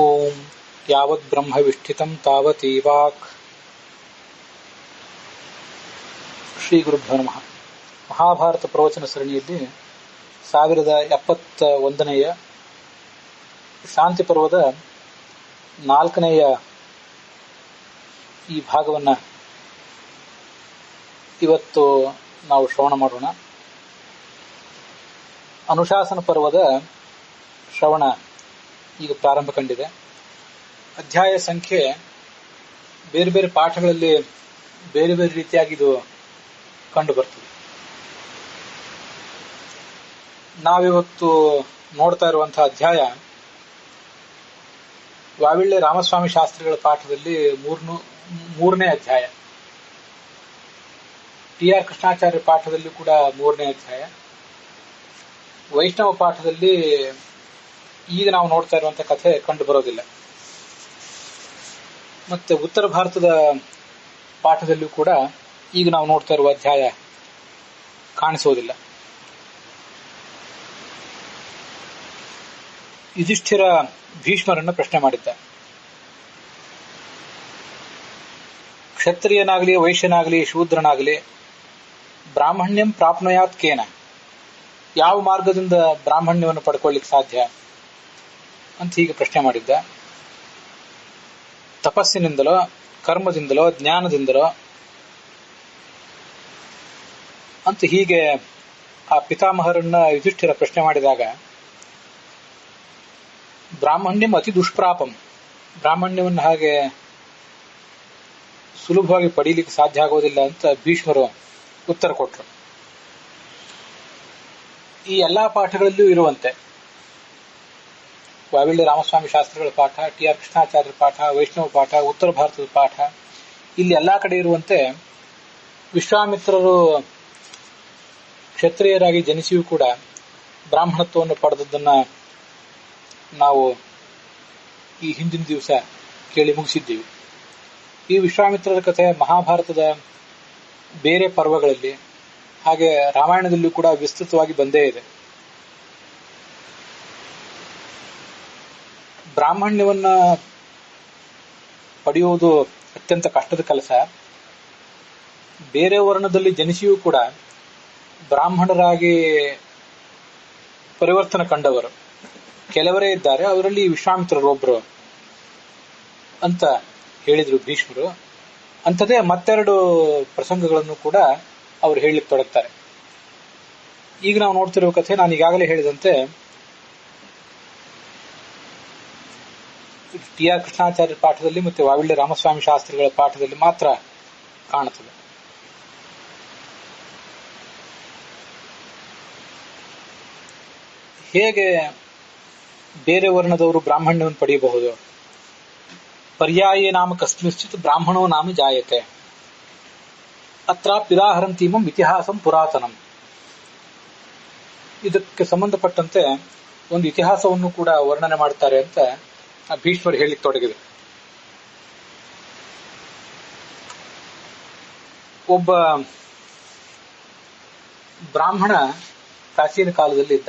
ಓಂ ಯಾವತ್ ಬ್ರಹ್ಮವಿಷ್ಠಿತಂ ತಾವತ್ ವಾಕ್. ಶ್ರೀ ಗುರುಭ್ಯೋ ನಮಃ. ಮಹಾಭಾರತ ಪ್ರವಚನ ಸರಣಿಯಲ್ಲಿ 1071ನೆಯ ಶಾಂತಿ ಪರ್ವದ 4ನೆಯ ಈ ಭಾಗವನ್ನು ಇವತ್ತು ನಾವು ಶ್ರವಣ ಮಾಡೋಣ. ಅನುಶಾಸನ ಪರ್ವದ ಶ್ರವಣ ಈಗ ಪ್ರಾರಂಭ ಕಂಡಿದೆ. ಅಧ್ಯಾಯ ಸಂಖ್ಯೆ ಬೇರೆ ಬೇರೆ ಪಾಠಗಳಲ್ಲಿ ಬೇರೆ ಬೇರೆ ರೀತಿಯಾಗಿ ಇದು ಕಂಡು ಬರ್ತದೆ. ನಾವಿವತ್ತು ನೋಡ್ತಾ ಇರುವಂತಹ ಅಧ್ಯಾಯ ವಾವಿಳ್ಳೆ ರಾಮಸ್ವಾಮಿ ಶಾಸ್ತ್ರಿಗಳ ಪಾಠದಲ್ಲಿ ಮೂರನೇ ಅಧ್ಯಾಯ. ಟಿ.ಆರ್. ಕೃಷ್ಣಾಚಾರ್ಯ ಪಾಠದಲ್ಲಿ ಕೂಡ 3ನೇ ಅಧ್ಯಾಯ. ವೈಷ್ಣವ ಪಾಠದಲ್ಲಿ ಈಗ ನಾವು ನೋಡ್ತಾ ಇರುವಂತಹ ಕಥೆ ಕಂಡು ಬರೋದಿಲ್ಲ. ಮತ್ತೆ ಉತ್ತರ ಭಾರತದ ಪಾಠದಲ್ಲೂ ಕೂಡ ಈಗ ನಾವು ನೋಡ್ತಾ ಇರುವ ಅಧ್ಯಾಯ ಕಾಣಿಸೋದಿಲ್ಲ. ಯುಧಿಷ್ಠಿರ ಭೀಷ್ಮರನ್ನು ಪ್ರಶ್ನೆ ಮಾಡಿದ್ದ. ಕ್ಷತ್ರಿಯನಾಗಲಿ ವೈಶ್ಯನಾಗಲಿ ಶೂದ್ರನಾಗಲಿ ಬ್ರಾಹ್ಮಣ್ಯಂ ಪ್ರಾಪ್ನುಯಾತ್ ಕೇನ, ಯಾವ ಮಾರ್ಗದಿಂದ ಬ್ರಾಹ್ಮಣ್ಯವನ್ನು ಪಡ್ಕೊಳ್ಳಿಕ್ಕೆ ಸಾಧ್ಯ ಅಂತ ಹೀಗೆ ಪ್ರಶ್ನೆ ಮಾಡಿದ್ದ. ತಪಸ್ಸಿನಿಂದಲೋ, ಕರ್ಮದಿಂದಲೋ, ಜ್ಞಾನದಿಂದಲೋ ಅಂತ ಹೀಗೆ ಆ ಪಿತಾಮಹರನ್ನ ಯುಧಿಷ್ಠಿರ ಪ್ರಶ್ನೆ ಮಾಡಿದಾಗ, ಬ್ರಾಹ್ಮಣ್ಯಂ ಅತಿ ದುಷ್ಪ್ರಾಪಂ, ಬ್ರಾಹ್ಮಣ್ಯವನ್ನು ಹಾಗೆ ಸುಲಭವಾಗಿ ಪಡೀಲಿಕ್ಕೆ ಸಾಧ್ಯ ಆಗೋದಿಲ್ಲ ಅಂತ ಭೀಷ್ಮರು ಉತ್ತರ ಕೊಟ್ಟರು. ಈ ಎಲ್ಲಾ ಪಾಠಗಳಲ್ಲೂ ಇರುವಂತೆ ವಾವಿಳ್ಳಿ ರಾಮಸ್ವಾಮಿ ಶಾಸ್ತ್ರಿಗಳ ಪಾಠ, ಟಿ.ಆರ್. ಕೃಷ್ಣಾಚಾರ್ಯರ ಪಾಠ, ವೈಷ್ಣವ ಪಾಠ, ಉತ್ತರ ಭಾರತದ ಪಾಠ, ಇಲ್ಲಿ ಎಲ್ಲಾ ಕಡೆ ಇರುವಂತೆ ವಿಶ್ವಾಮಿತ್ರರು ಕ್ಷತ್ರಿಯರಾಗಿ ಜನಿಸಿಯೂ ಕೂಡ ಬ್ರಾಹ್ಮಣತ್ವವನ್ನು ಪಡೆದದ್ದನ್ನ ನಾವು ಈ ಹಿಂದಿನ ದಿವಸ ಕೇಳಿ ಮುಗಿಸಿದ್ದೀವಿ. ಈ ವಿಶ್ವಾಮಿತ್ರರ ಕಥೆ ಮಹಾಭಾರತದ ಬೇರೆ ಪರ್ವಗಳಲ್ಲಿ ಹಾಗೆ ರಾಮಾಯಣದಲ್ಲೂ ಕೂಡ ವಿಸ್ತೃತವಾಗಿ ಬಂದೇ ಇದೆ. ಬ್ರಾಹ್ಮಣ್ಯವನ್ನ ಪಡೆಯುವುದು ಅತ್ಯಂತ ಕಷ್ಟದ ಕೆಲಸ. ಬೇರೆ ವರ್ಣದಲ್ಲಿ ಜನಿಸಿಯೂ ಕೂಡ ಬ್ರಾಹ್ಮಣರಾಗಿ ಪರಿವರ್ತನೆ ಕಂಡವರು ಕೆಲವರೇ ಇದ್ದಾರೆ. ಅವರಲ್ಲಿ ವಿಶ್ವಾಮಿತ್ರರೊಬ್ಬರು ಅಂತ ಹೇಳಿದ್ರು ಭೀಷ್ಮರು. ಅಂಥದೇ ಮತ್ತೆರಡು ಪ್ರಸಂಗಗಳನ್ನು ಕೂಡ ಅವರು ಹೇಳಲಿಕ್ಕೆ ತೊಡಗ್ತಾರೆ. ಈಗ ನಾವು ನೋಡ್ತಿರುವ ಕಥೆ ನಾನು ಈಗಾಗಲೇ ಹೇಳಿದಂತೆ ಟಿ.ಆರ್. ಕೃಷ್ಣಾಚಾರ್ಯ ಪಾಠದಲ್ಲಿ ಮತ್ತೆ ವಾವಿಳ್ಳೆ ರಾಮಸ್ವಾಮಿ ಶಾಸ್ತ್ರಿಗಳ ಪಾಠದಲ್ಲಿ ಮಾತ್ರ ಕಾಣುತ್ತದೆ. ಹೇಗೆ ಬೇರೆ ವರ್ಣದವರು ಬ್ರಾಹ್ಮಣ್ಯವನ್ನು ಪಡೆಯಬಹುದು? ಪರ್ಯಾಯ ನಾಮ ಕಸ್ಮಿಶ್ಚಿತ್ ಬ್ರಾಹ್ಮಣೋ ನಾಮ ಜಾಯತೆ ಅತ್ರ ಪಿರಾಹರಂತೀಮಂ ಇತಿಹಾಸಂ ಪುರಾತನಂ. ಇದಕ್ಕೆ ಸಂಬಂಧಪಟ್ಟಂತೆ ಒಂದು ಇತಿಹಾಸವನ್ನು ಕೂಡ ವರ್ಣನೆ ಮಾಡ್ತಾರೆ ಅಂತ ಭೀಷ್ಮರು ಹೇಳಿಕ್ಕೆ ತೊಡಗಿದೆ. ಒಬ್ಬ ಬ್ರಾಹ್ಮಣ ಪ್ರಾಚೀನ ಕಾಲದಲ್ಲಿ ಇದ್ದ.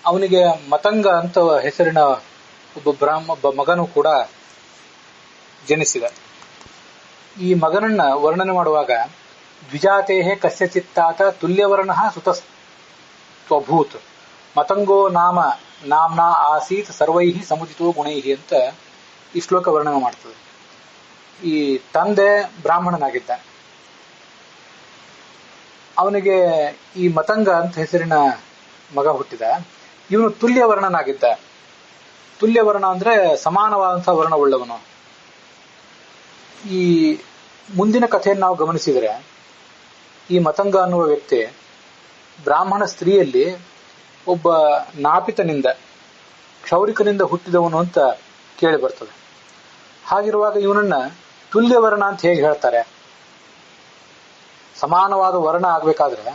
ಅವನಿಗೆ ಮತಂಗ ಅಂತ ಹೆಸರಿನ ಒಬ್ಬ ಮಗನು ಕೂಡ ಜನಿಸಿದ. ಈ ಮಗನನ್ನ ವರ್ಣನೆ ಮಾಡುವಾಗ ದ್ವಿಜಾತೇಹೇ ಕಸ್ಯಚಿತ್ತಾತ ತುಲ್ಯವರ್ಣ ಸುತಸ್ತ್ವಭೂತ್ ಮತಂಗೋ ನಾಮ್ನಾ ಆಸೀತ್ ಸರ್ವೈಹಿ ಸಮುದಿತೋ ಗುಣೈಹಿ ಅಂತ ಈ ಶ್ಲೋಕ ವರ್ಣನೆ ಮಾಡ್ತದೆ. ಈ ತಂದೆ ಬ್ರಾಹ್ಮಣನಾಗಿದ್ದ. ಅವನಿಗೆ ಈ ಮತಂಗ ಅಂತ ಹೆಸರಿನ ಮಗ ಹುಟ್ಟಿದ. ಇವನು ತುಲ್ಯವರ್ಣನಾಗಿದ್ದ. ತುಲ್ಯವರ್ಣ ಅಂದ್ರೆ ಸಮಾನವಾದಂತಹ ವರ್ಣವುಳ್ಳವನು. ಈ ಮುಂದಿನ ಕಥೆಯನ್ನು ನಾವು ಗಮನಿಸಿದರೆ ಈ ಮತಂಗ ಅನ್ನುವ ವ್ಯಕ್ತಿ ಬ್ರಾಹ್ಮಣ ಸ್ತ್ರೀಯಲ್ಲಿ ಒಬ್ಬ ನಾಪಿತನಿಂದ ಕ್ಷೌರಿಕನಿಂದ ಹುಟ್ಟಿದವನು ಅಂತ ಕೇಳಿ ಬರ್ತದೆ. ಹಾಗಿರುವಾಗ ಇವನನ್ನ ತುಲ್ಯವರ್ಣ ಅಂತ ಹೇಗೆ ಹೇಳ್ತಾರೆ? ಸಮಾನವಾದ ವರ್ಣ ಆಗ್ಬೇಕಾದ್ರೆ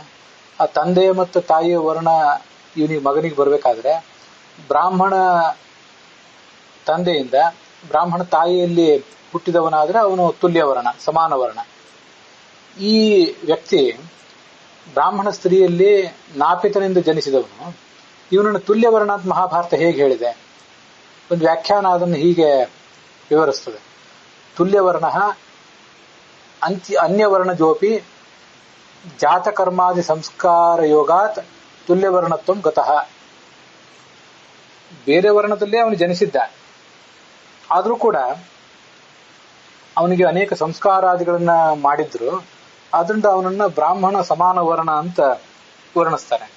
ಆ ತಂದೆ ಮತ್ತು ತಾಯಿಯ ವರ್ಣ ಇವನಿಗೆ ಮಗನಿಗೆ ಬರಬೇಕಾದ್ರೆ ಬ್ರಾಹ್ಮಣ ತಂದೆಯಿಂದ ಬ್ರಾಹ್ಮಣ ತಾಯಿಯಲ್ಲಿ ಹುಟ್ಟಿದವನಾದ್ರೆ ಅವನು ತುಲ್ಯವರ್ಣ, ಸಮಾನ ವರ್ಣ. ಈ ವ್ಯಕ್ತಿ ಬ್ರಾಹ್ಮಣ ಸ್ತ್ರೀಯಲ್ಲಿ ನಾಪಿತನಿಂದ ಜನಿಸಿದವನು. ಇವನನ್ನು ತುಲ್ಯವರ್ಣ ಅಂತ ಮಹಾಭಾರತ ಹೇಗೆ ಹೇಳಿದೆ? ಒಂದು ವ್ಯಾಖ್ಯಾನ ಅದನ್ನು ಹೀಗೆ ವಿವರಿಸ್ತದೆ. ತುಲ್ಯವರ್ಣ ಅನ್ಯವರ್ಣ ಜೋಪಿ ಜಾತಕರ್ಮಾದಿ ಸಂಸ್ಕಾರ ಯೋಗಾತ್ ತುಲ್ಯವರ್ಣತ್ವ ಗತಃ. ಬೇರೆ ವರ್ಣದಲ್ಲೇ ಅವನು ಜನಿಸಿದ್ದ, ಆದರೂ ಕೂಡ ಅವನಿಗೆ ಅನೇಕ ಸಂಸ್ಕಾರಾದಿಗಳನ್ನ ಮಾಡಿದ್ರು, ಆದ್ರಿಂದ ಅವನನ್ನ ಬ್ರಾಹ್ಮಣ ಸಮಾನ ವರ್ಣ ಅಂತ ವರ್ಣಿಸ್ತಾರೆ.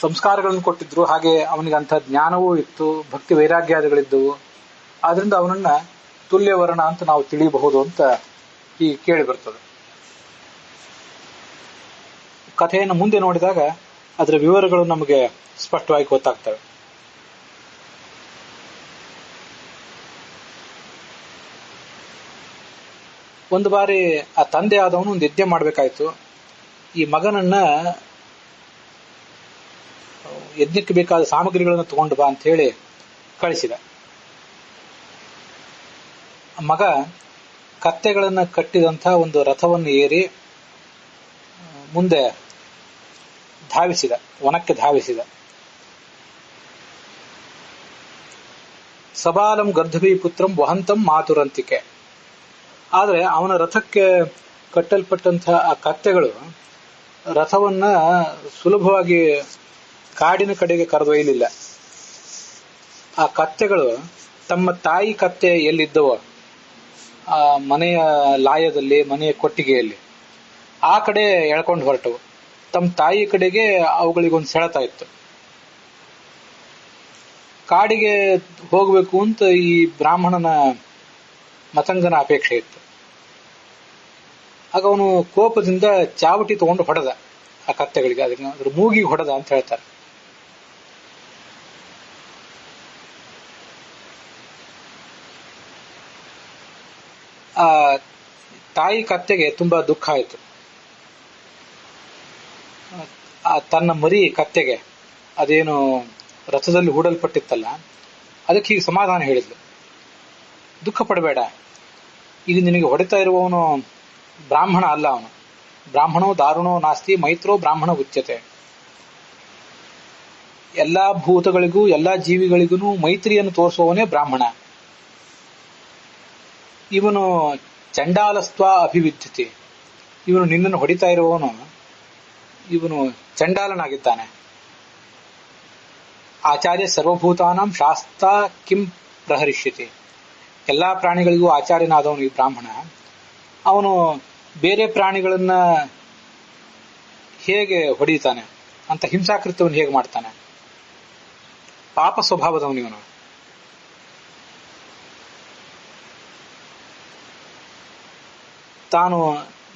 ಸಂಸ್ಕಾರಗಳನ್ನು ಕೊಟ್ಟಿದ್ರು, ಹಾಗೆ ಅವನಿಗೆ ಅಂಥ ಜ್ಞಾನವೂ ಇತ್ತು, ಭಕ್ತಿ ವೈರಾಗ್ಯಾದಿಗಳಿದ್ದವು. ಆದ್ರಿಂದ ಅವನನ್ನ ತುಲ್ಯವರ್ಣ ಅಂತ ನಾವು ತಿಳಿಯಬಹುದು ಅಂತ ಈ ಕೇಳಿ ಬರ್ತದೆ. ಕಥೆಯನ್ನು ಮುಂದೆ ನೋಡಿದಾಗ ಅದರ ವಿವರಗಳು ನಮಗೆ ಸ್ಪಷ್ಟವಾಗಿ ಗೊತ್ತಾಗ್ತವೆ. ಒಂದು ಬಾರಿ ಆ ತಂದೆ ಆದವನು ಒಂದು ಯಜ್ಞ ಮಾಡಬೇಕಾಯ್ತು. ಈ ಮಗನನ್ನ ಯಜ್ಞಕ್ಕೆ ಬೇಕಾದ ಸಾಮಗ್ರಿಗಳನ್ನು ತಗೊಂಡು ಬಾ ಅಂತ ಹೇಳಿ ಕಳಿಸಿದ. ಮಗ ಕತ್ತೆಗಳನ್ನು ಕಟ್ಟಿದಂಥ ಒಂದು ರಥವನ್ನು ಏರಿ ಮುಂದೆ ಧಾವಿಸಿದ, ವನಕ್ಕೆ ಧಾವಿಸಿದ. ಸಬಾಲಂ ಗರ್ಧಭಿ ಪುತ್ರಂ ವಹಂತಂ ಮಾತುರಂತಿಕೆ. ಆದರೆ ಅವನ ರಥಕ್ಕೆ ಕಟ್ಟಲ್ಪಟ್ಟಂತಹ ಆ ಕತ್ತೆಗಳು ರಥವನ್ನ ಸುಲಭವಾಗಿ ಕಾಡಿನ ಕಡೆಗೆ ಕರೆದೊಯ್ಯಲಿಲ್ಲ. ಆ ಕತ್ತೆಗಳು ತಮ್ಮ ತಾಯಿ ಕತ್ತೆ ಎಲ್ಲಿದ್ದವೋ ಆ ಮನೆಯ ಲಾಯದಲ್ಲಿ, ಮನೆಯ ಕೊಟ್ಟಿಗೆಯಲ್ಲಿ, ಆ ಕಡೆ ಎಳ್ಕೊಂಡು ಹೊರಟವು. ತಮ್ಮ ತಾಯಿ ಕಡೆಗೆ ಅವುಗಳಿಗೊಂದು ಸೆಳೆತ ಇತ್ತು. ಕಾಡಿಗೆ ಹೋಗಬೇಕು ಅಂತ ಈ ಬ್ರಾಹ್ಮಣನ ಮತಂಗನ ಅಪೇಕ್ಷೆ ಇತ್ತು. ಆಗ ಅವನು ಕೋಪದಿಂದ ಚಾವಟಿ ತಗೊಂಡು ಹೊಡೆದ ಆ ಕತ್ತೆಗಳಿಗೆ, ಅದ್ರ ಮೂಗಿಗೆ ಹೊಡೆದ ಅಂತ ಹೇಳ್ತಾರೆ. ಆ ತಾಯಿ ಕತ್ತೆಗೆ ತುಂಬಾ ದುಃಖ ಆಯಿತು. ತನ್ನ ಮರಿ ಕತ್ತೆಗೆ ಅದೇನು ರಥದಲ್ಲಿ ಹೂಡಲ್ಪಟ್ಟಿತ್ತಲ್ಲ, ಅದಕ್ಕೆ ಹೀಗೆ ಸಮಾಧಾನ ಹೇಳಿದ್ಲು, ದುಃಖ ಪಡಬೇಡ, ಈಗ ನಿನಗೆ ಹೊಡಿತಾ ಇರುವವನು ಬ್ರಾಹ್ಮಣ ಅಲ್ಲ, ಅವನು ಬ್ರಾಹ್ಮಣೋ ದಾರುಣೋ ನಾಸ್ತಿ ಮೈತ್ರೋ ಬ್ರಾಹ್ಮಣ ಉಚ್ಯತೆ. ಎಲ್ಲಾ ಭೂತಗಳಿಗೂ ಎಲ್ಲಾ ಜೀವಿಗಳಿಗೂ ಮೈತ್ರಿಯನ್ನು ತೋರಿಸುವವನೇ ಬ್ರಾಹ್ಮಣ. ಇವನು ಚಂಡಾಲಸ್ತ್ವ ಅಭಿವಿದ್ಯತೆ, ಇವನು ನಿನ್ನನ್ನು ಹೊಡಿತಾ ಇರುವವನು ಇವನು ಚಂಡಾಲನಾಗಿದ್ದಾನೆ. ಆಚಾರ್ಯ ಸರ್ವಭೂತಾನಾಂ ಶಾಸ್ತ ಕಿಂ ಪ್ರಹರಿಷ್ಯತೆ. ಎಲ್ಲಾ ಪ್ರಾಣಿಗಳಿಗೂ ಆಚಾರ್ಯನಾದವನು ಈ ಬ್ರಾಹ್ಮಣ. ಅವನು ಬೇರೆ ಪ್ರಾಣಿಗಳನ್ನ ಹೇಗೆ ಹೊಡಿತಾನೆ ಅಂತ, ಹಿಂಸಾಕೃತ್ಯವನ್ನು ಹೇಗೆ ಮಾಡ್ತಾನೆ, ಪಾಪ ಸ್ವಭಾವದವನು ಇವನು. ತಾನು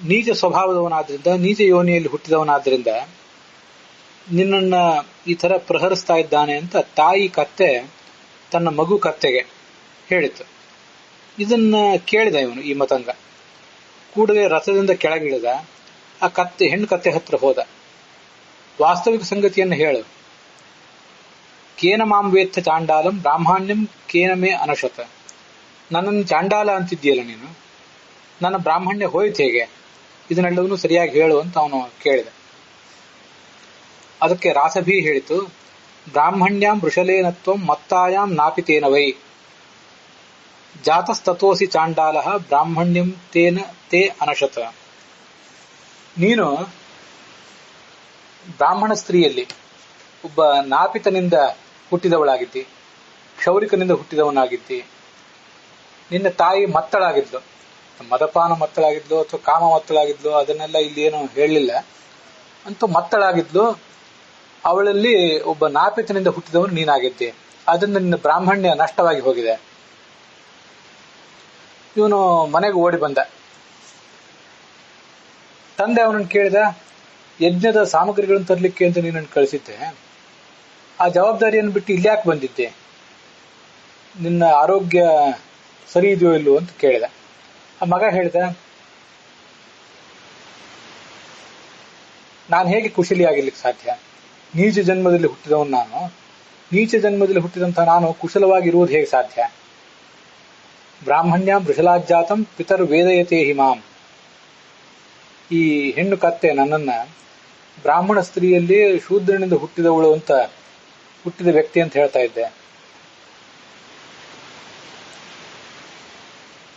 ನೀಚ ಸ್ವಭಾವದವನಾದ್ರಿಂದ, ನೀಚ ಯೋನಿಯಲ್ಲಿ ಹುಟ್ಟಿದವನಾದ್ರಿಂದ ನಿನ್ನನ್ನ ಈ ತರ ಪ್ರಹರಿಸ್ತಾ ಇದ್ದಾನೆ ಅಂತ ತಾಯಿ ಕತ್ತೆ ತನ್ನ ಮಗು ಕತ್ತೆಗೆ ಹೇಳಿತು. ಇದನ್ನ ಕೇಳಿದ ಇವನು, ಈ ಮತಂಗ. ಕೂಡಲೇ ರಥದಿಂದ ಕೆಳಗಿಳಿದ, ಆ ಕತ್ತೆ ಹೆಣ್ಣು ಕತ್ತೆ ಹತ್ರ ಹೋದ. ವಾಸ್ತವಿಕ ಸಂಗತಿಯನ್ನು ಹೇಳು. ಕೇನ ಮಾಂ ವೇತ್ತ ಚಾಂಡಾಲಂ ಬ್ರಾಹ್ಮಣ್ಯಂ ಕೇನ ಮೇ ಅನಶತ. ನನ್ನನ್ನು ಚಾಂಡಾಲ ಅಂತಿದ್ದೀಯಲ್ಲ ನೀನು, ನನ್ನ ಬ್ರಾಹ್ಮಣ್ಯ ಹೋಯ್ತು ಹೇಗೆ, ಇದನ್ನೆಲ್ಲವನ್ನೂ ಸರಿಯಾಗಿ ಹೇಳು ಅಂತ ಅವನು ಕೇಳಿದ. ಅದಕ್ಕೆ ರಾಸಭಿ ಹೇಳಿತು, ಬ್ರಾಹ್ಮಣ್ಯಾಂ ವೃಷಲೇನತ್ವಂ ಮತ್ತಾಯಾಂ ನಾಪಿತೇನ ವೈ ಜಾತಸ್ತತೋಸಿ ಚಾಂಡಾಲ ಬ್ರಾಹ್ಮಣ್ಯಂ ತೇನ ತೇ ಅನಶತ. ನೀನು ಬ್ರಾಹ್ಮಣ ಸ್ತ್ರೀಯಲ್ಲಿ ಒಬ್ಬ ನಾಪಿತನಿಂದ ಹುಟ್ಟಿದವಳಾಗಿದ್ದಿ, ಕ್ಷೌರಿಕನಿಂದ ಹುಟ್ಟಿದವನಾಗಿದ್ದಿ. ನಿನ್ನ ತಾಯಿ ಮತ್ತಳಾಗಿದ್ಲು, ಮದಪಾನ ಮತ್ತಳಾಗಿದ್ಲು ಅಥವಾ ಕಾಮ ಮತ್ತಳಾಗಿದ್ಲು, ಅದನ್ನೆಲ್ಲ ಇಲ್ಲಿ ಏನು ಹೇಳಲಿಲ್ಲ. ಅಂತೂ ಮತ್ತಳಾಗಿದ್ಲು. ಅವಳಲ್ಲಿ ಒಬ್ಬ ನಾಪಿತನಿಂದ ಹುಟ್ಟಿದವನು ನೀನಾಗಿದ್ದೆ, ಅದರಿಂದ ನಿನ್ನ ಬ್ರಾಹ್ಮಣ್ಯ ನಷ್ಟವಾಗಿ ಹೋಗಿದೆ. ಇವನು ಮನೆಗೆ ಓಡಿ ಬಂದ. ತಂದೆ ಅವನನ್ನು ಕೇಳಿದ, ಯಜ್ಞದ ಸಾಮಗ್ರಿಗಳನ್ನು ತರಲಿಕ್ಕೆ ಅಂತ ನೀನನ್ನು ಕಳಿಸಿದ್ದೆ, ಆ ಜವಾಬ್ದಾರಿಯನ್ನು ಬಿಟ್ಟು ಇಲ್ಯಾಕೆ ಬಂದಿದ್ದೆ, ನಿನ್ನ ಆರೋಗ್ಯ ಸರಿ ಇದೆಯೋ ಇಲ್ಲೋ ಅಂತ ಕೇಳಿದ. ಆ ಮಗ ಹೇಳಿದ, ನಾನು ಹೇಗೆ ಕುಶಲಿಯಾಗಿರ್ಲಿಕ್ಕೆ ಸಾಧ್ಯ, ನೀಚ ಜನ್ಮದಲ್ಲಿ ಹುಟ್ಟಿದವನು ನಾನು, ನೀಚ ಜನ್ಮದಲ್ಲಿ ಹುಟ್ಟಿದಂತ ನಾನು ಕುಶಲವಾಗಿರುವುದು ಹೇಗೆ ಸಾಧ್ಯ. ಬ್ರಾಹ್ಮಣ್ಯ ವೃಷಲಾಜ್ಜಾತಂ ಪಿತರ್ ವೇದಯತೆ ಹಿಮಾಂ. ಈ ಹೆಣ್ಣು ಕತ್ತೆ ನನ್ನನ್ನ ಬ್ರಾಹ್ಮಣ ಸ್ತ್ರೀಯಲ್ಲಿ ಶೂದ್ರನಿಂದ ಹುಟ್ಟಿದವಳು ಅಂತ ಹುಟ್ಟಿದ ವ್ಯಕ್ತಿ ಅಂತ ಹೇಳ್ತಾ ಇದ್ದೆ.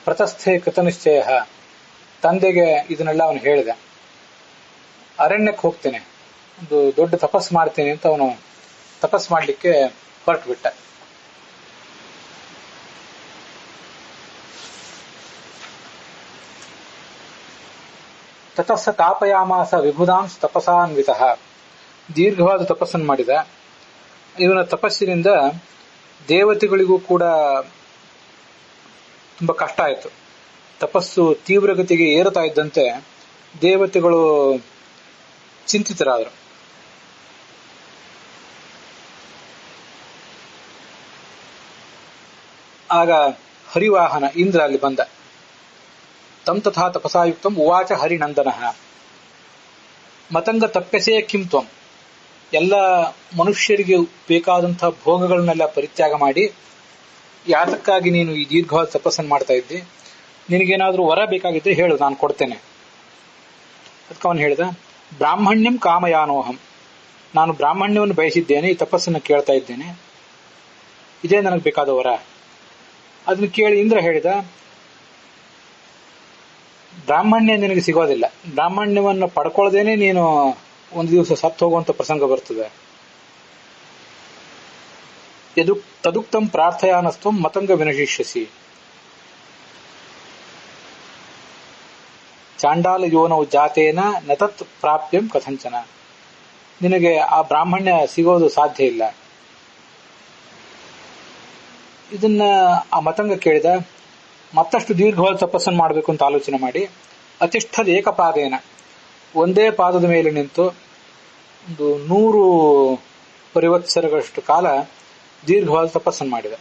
ಪ್ರತಸ್ಥೆ ಕೃತನಿಶ್ಚಯ, ತಂದೆಗೆ ಇದನ್ನೆಲ್ಲ ಅವನು ಹೇಳಿದ. ಅರಣ್ಯಕ್ಕೆ ಹೋಗ್ತೇನೆ, ಒಂದು ದೊಡ್ಡ ತಪಸ್ಸು ಮಾಡ್ತೇನೆ ಅಂತ ಅವನು ತಪಸ್ಸು ಮಾಡಲಿಕ್ಕೆ ಹೊರಟು ಬಿಟ್ಟ. ತತಸ್ಸ ತಾಪಯಾಮಾಸ ವಿಭುಧಾಂಶ ತಪಸಾನ್ವಿತಃ, ದೀರ್ಘವಾದ ತಪಸ್ಸನ್ನು ಮಾಡಿದ. ಇವನ ತಪಸ್ಸಿನಿಂದ ದೇವತೆಗಳಿಗೂ ಕೂಡ ತುಂಬಾ ಕಷ್ಟ ಆಯಿತು. ತಪಸ್ಸು ತೀವ್ರಗತಿಗೆ ಏರುತ್ತಾ ಇದ್ದಂತೆ ದೇವತೆಗಳು ಚಿಂತಿತರಾದರು. ಆಗ ಹರಿವಾಹನ ಇಂದ್ರ ಅಲ್ಲಿ ಬಂದ. ತಂ ತಥಾ ತಪಸಾಯುಕ್ತಂ ಉವಾಚ ಹರಿನಂದನ, ಮತಂಗ ತಪ್ಯಸೇ ಕಿಂ ತ್ವಂ, ಎಲ್ಲ ಮನುಷ್ಯರಿಗೆ ಬೇಕಾದಂತಹ ಭೋಗಗಳನ್ನೆಲ್ಲ ಪರಿತ್ಯಾಗ ಮಾಡಿ ಯಾತಕ್ಕಾಗಿ ನೀನು ಈ ದೀರ್ಘವಾದ ತಪಸ್ಸನ್ನು ಮಾಡ್ತಾ ಇದ್ದಿ? ನಿನಗೇನಾದ್ರೂ ವರ ಬೇಕಾಗಿದ್ರೆ ಹೇಳು, ನಾನು ಕೊಡ್ತೇನೆ. ಅದಕ್ಕೆ ಅವನು ಹೇಳಿದ, ಬ್ರಾಹ್ಮಣ್ಯಂ ಕಾಮಯಾನೋಹಂ, ನಾನು ಬ್ರಾಹ್ಮಣ್ಯವನ್ನು ಬಯಸಿದ್ದೇನೆ, ಈ ತಪಸ್ಸನ್ನು ಕೇಳ್ತಾ ಇದ್ದೇನೆ, ಇದೇ ನನಗೆ ಬೇಕಾದ ವರ. ಅದನ್ನು ಕೇಳಿ ಇಂದ್ರ ಹೇಳಿದ, ಬ್ರಾಹ್ಮಣ್ಯ ನಿನಗೆ ಸಿಗೋದಿಲ್ಲ, ಬ್ರಾಹ್ಮಣ್ಯವನ್ನು ಪಡ್ಕೊಳ್ಳದೇನೆ ನೀನು ಒಂದು ದಿವಸ ಸತ್ತು ಹೋಗುವಂತ ಪ್ರಸಂಗ ಬರ್ತದೆ. ತದುಕ್ತಂ ಪ್ರಾರ್ಥಯಾನಸ್ತ್ವಂ ಮತಂಗ ವಿನಶಿಷ್ಯಸಿ, ಚಾಂಡಾಲ ಯೋನೌ ಜಾತೇನ ನತತ್ ಪ್ರಾಪ್ಯಂ ಕಥಂಚನ, ನಿನಗೆ ಆ ಬ್ರಾಹ್ಮಣ್ಯ ಸಿಗೋದು ಸಾಧ್ಯ ಇಲ್ಲ. ಇದನ್ನ ಆ ಮತಂಗ ಕೇಳಿದ. ಮತ್ತಷ್ಟು ದೀರ್ಘವಾದ ತಪಸ್ಸನ್ನು ಮಾಡಬೇಕು ಅಂತ ಆಲೋಚನೆ ಮಾಡಿ ಅತಿಷ್ಠದ ಏಕಪಾದೇನ, ಒಂದೇ ಪಾದದ ಮೇಲೆ ನಿಂತು ಒಂದು 100 ಪರಿವತ್ಸರಗಳಷ್ಟು ಕಾಲ ದೀರ್ಘವಾದ ತಪಸ್ಸನ್ನು ಮಾಡಿದ.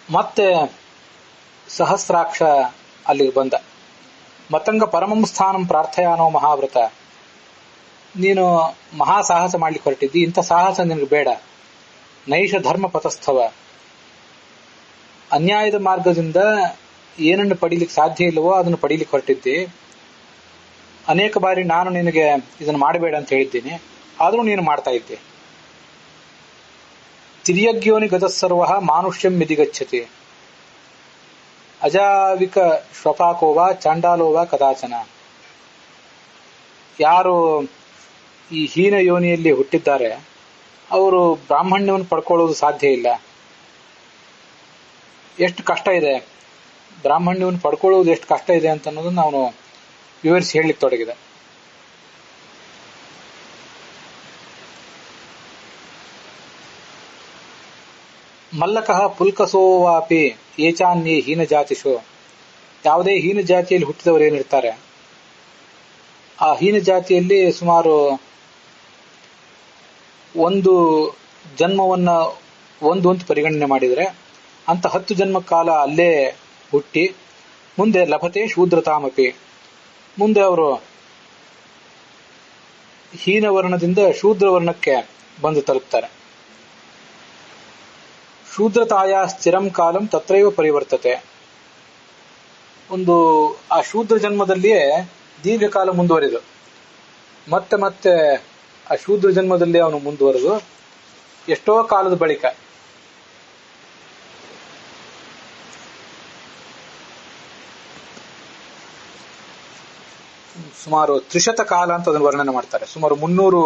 ಮತ್ತೆ ಸಹಸ್ರಾಕ್ಷ ಅಲ್ಲಿಗೆ ಬಂದ. ಮತಂಗ ಪರಮಂ ಸ್ಥಾನಂ ಪ್ರಾರ್ಥಯಾನೋ ಮಹಾವ್ರತ, ನೀನು ಮಹಾ ಸಾಹಸ ಮಾಡ್ಲಿಕ್ಕೆ ಹೊರಟಿದ್ದಿ, ಇಂಥ ಸಾಹಸ ನಿನಗೆ ಬೇಡ. ನೈಷ ಧರ್ಮ ಪಥಸ್ಥವ, ಅನ್ಯಾಯದ ಮಾರ್ಗದಿಂದ ಏನನ್ನು ಪಡೀಲಿಕ್ಕೆ ಸಾಧ್ಯ ಇಲ್ಲವೋ ಅದನ್ನು ಪಡೀಲಿಕ್ಕೆ ಹೊರಟಿದ್ದಿ. ಅನೇಕ ಬಾರಿ ನಾನು ನಿನಗೆ ಇದನ್ನು ಮಾಡಬೇಡ ಅಂತ ಹೇಳಿದ್ದೀನಿ, ಆದರೂ ನೀನು ಮಾಡ್ತಾ ಇದ್ದೆ. ತಿರ್ಯಗ್ಯೋನಿ ಗತಸರ್ವ ಮಾನುಷ್ಯಂ ಮಿದಿಗಚ್ಚತಿ, ಅಜಾವಿಕ ಶ್ವಪಾಕೋವಾ ಚಾಂಡಾಲೋವಾ ಕದಾಚನ, ಯಾರು ಈ ಹೀನ ಯೋನಿಯಲ್ಲಿ ಹುಟ್ಟಿದ್ದಾರೆ ಅವರು ಬ್ರಾಹ್ಮಣ್ಯವನ್ನು ಪಡ್ಕೊಳ್ಳೋದು ಸಾಧ್ಯ ಇಲ್ಲ. ಎಷ್ಟು ಕಷ್ಟ ಇದೆ, ಬ್ರಾಹ್ಮಣ್ಯವನ್ನು ಪಡ್ಕೊಳ್ಳುವುದು ಎಷ್ಟು ಕಷ್ಟ ಇದೆ ಅಂತ ಅನ್ನೋದನ್ನು ಅವನು ವಿವರಿಸಿ ಹೇಳಲಿಕ್ಕೆ ತೊಡಗಿದ. ಮಲ್ಲಕಃ ಪುಲ್ಕಸೋವಾಪಿ ಏಚಾನ್ಯೇ ಹೀನ ಜಾತಿಷೋ, ಯಾವುದೇ ಹೀನ ಜಾತಿಯಲ್ಲಿ ಹುಟ್ಟಿದವರು ಏನಿರ್ತಾರೆ ಆ ಹೀನ ಜಾತಿಯಲ್ಲಿ ಸುಮಾರು ಒಂದು ಜನ್ಮವನ್ನ ಒಂದು ಅಂತ ಪರಿಗಣನೆ ಮಾಡಿದರೆ ಅಂತ 10 ಜನ್ಮ ಕಾಲ ಅಲ್ಲೇ ಹುಟ್ಟಿ ಮುಂದೆ ಲಭತೆ ಶೂದ್ರತಾಮಪಿ, ಮುಂದೆ ಅವರು ಹೀನ ವರ್ಣದಿಂದ ಶೂದ್ರ ವರ್ಣಕ್ಕೆ ಬಂದು ತಲುಪ್ತಾರೆ. ಶೂದ್ರತಾಯ ಸ್ಥಿರಂ ಕಾಲಂ ತತ್ರೈವ ಪರಿವರ್ತತೆ, ಒಂದು ಆ ಶೂದ್ರ ಜನ್ಮದಲ್ಲಿಯೇ ದೀರ್ಘಕಾಲ ಮುಂದುವರಿದು ಮತ್ತೆ ಮತ್ತೆ ಆ ಶೂದ್ರ ಜನ್ಮದಲ್ಲಿ ಅವನು ಮುಂದುವರೆದು ಎಷ್ಟೋ ಕಾಲದ ಬಳಿಕ ಸುಮಾರು 300 ಕಾಲ ಅಂತ ಅದನ್ನು ವರ್ಣನೆ ಮಾಡ್ತಾರೆ. ಸುಮಾರು 300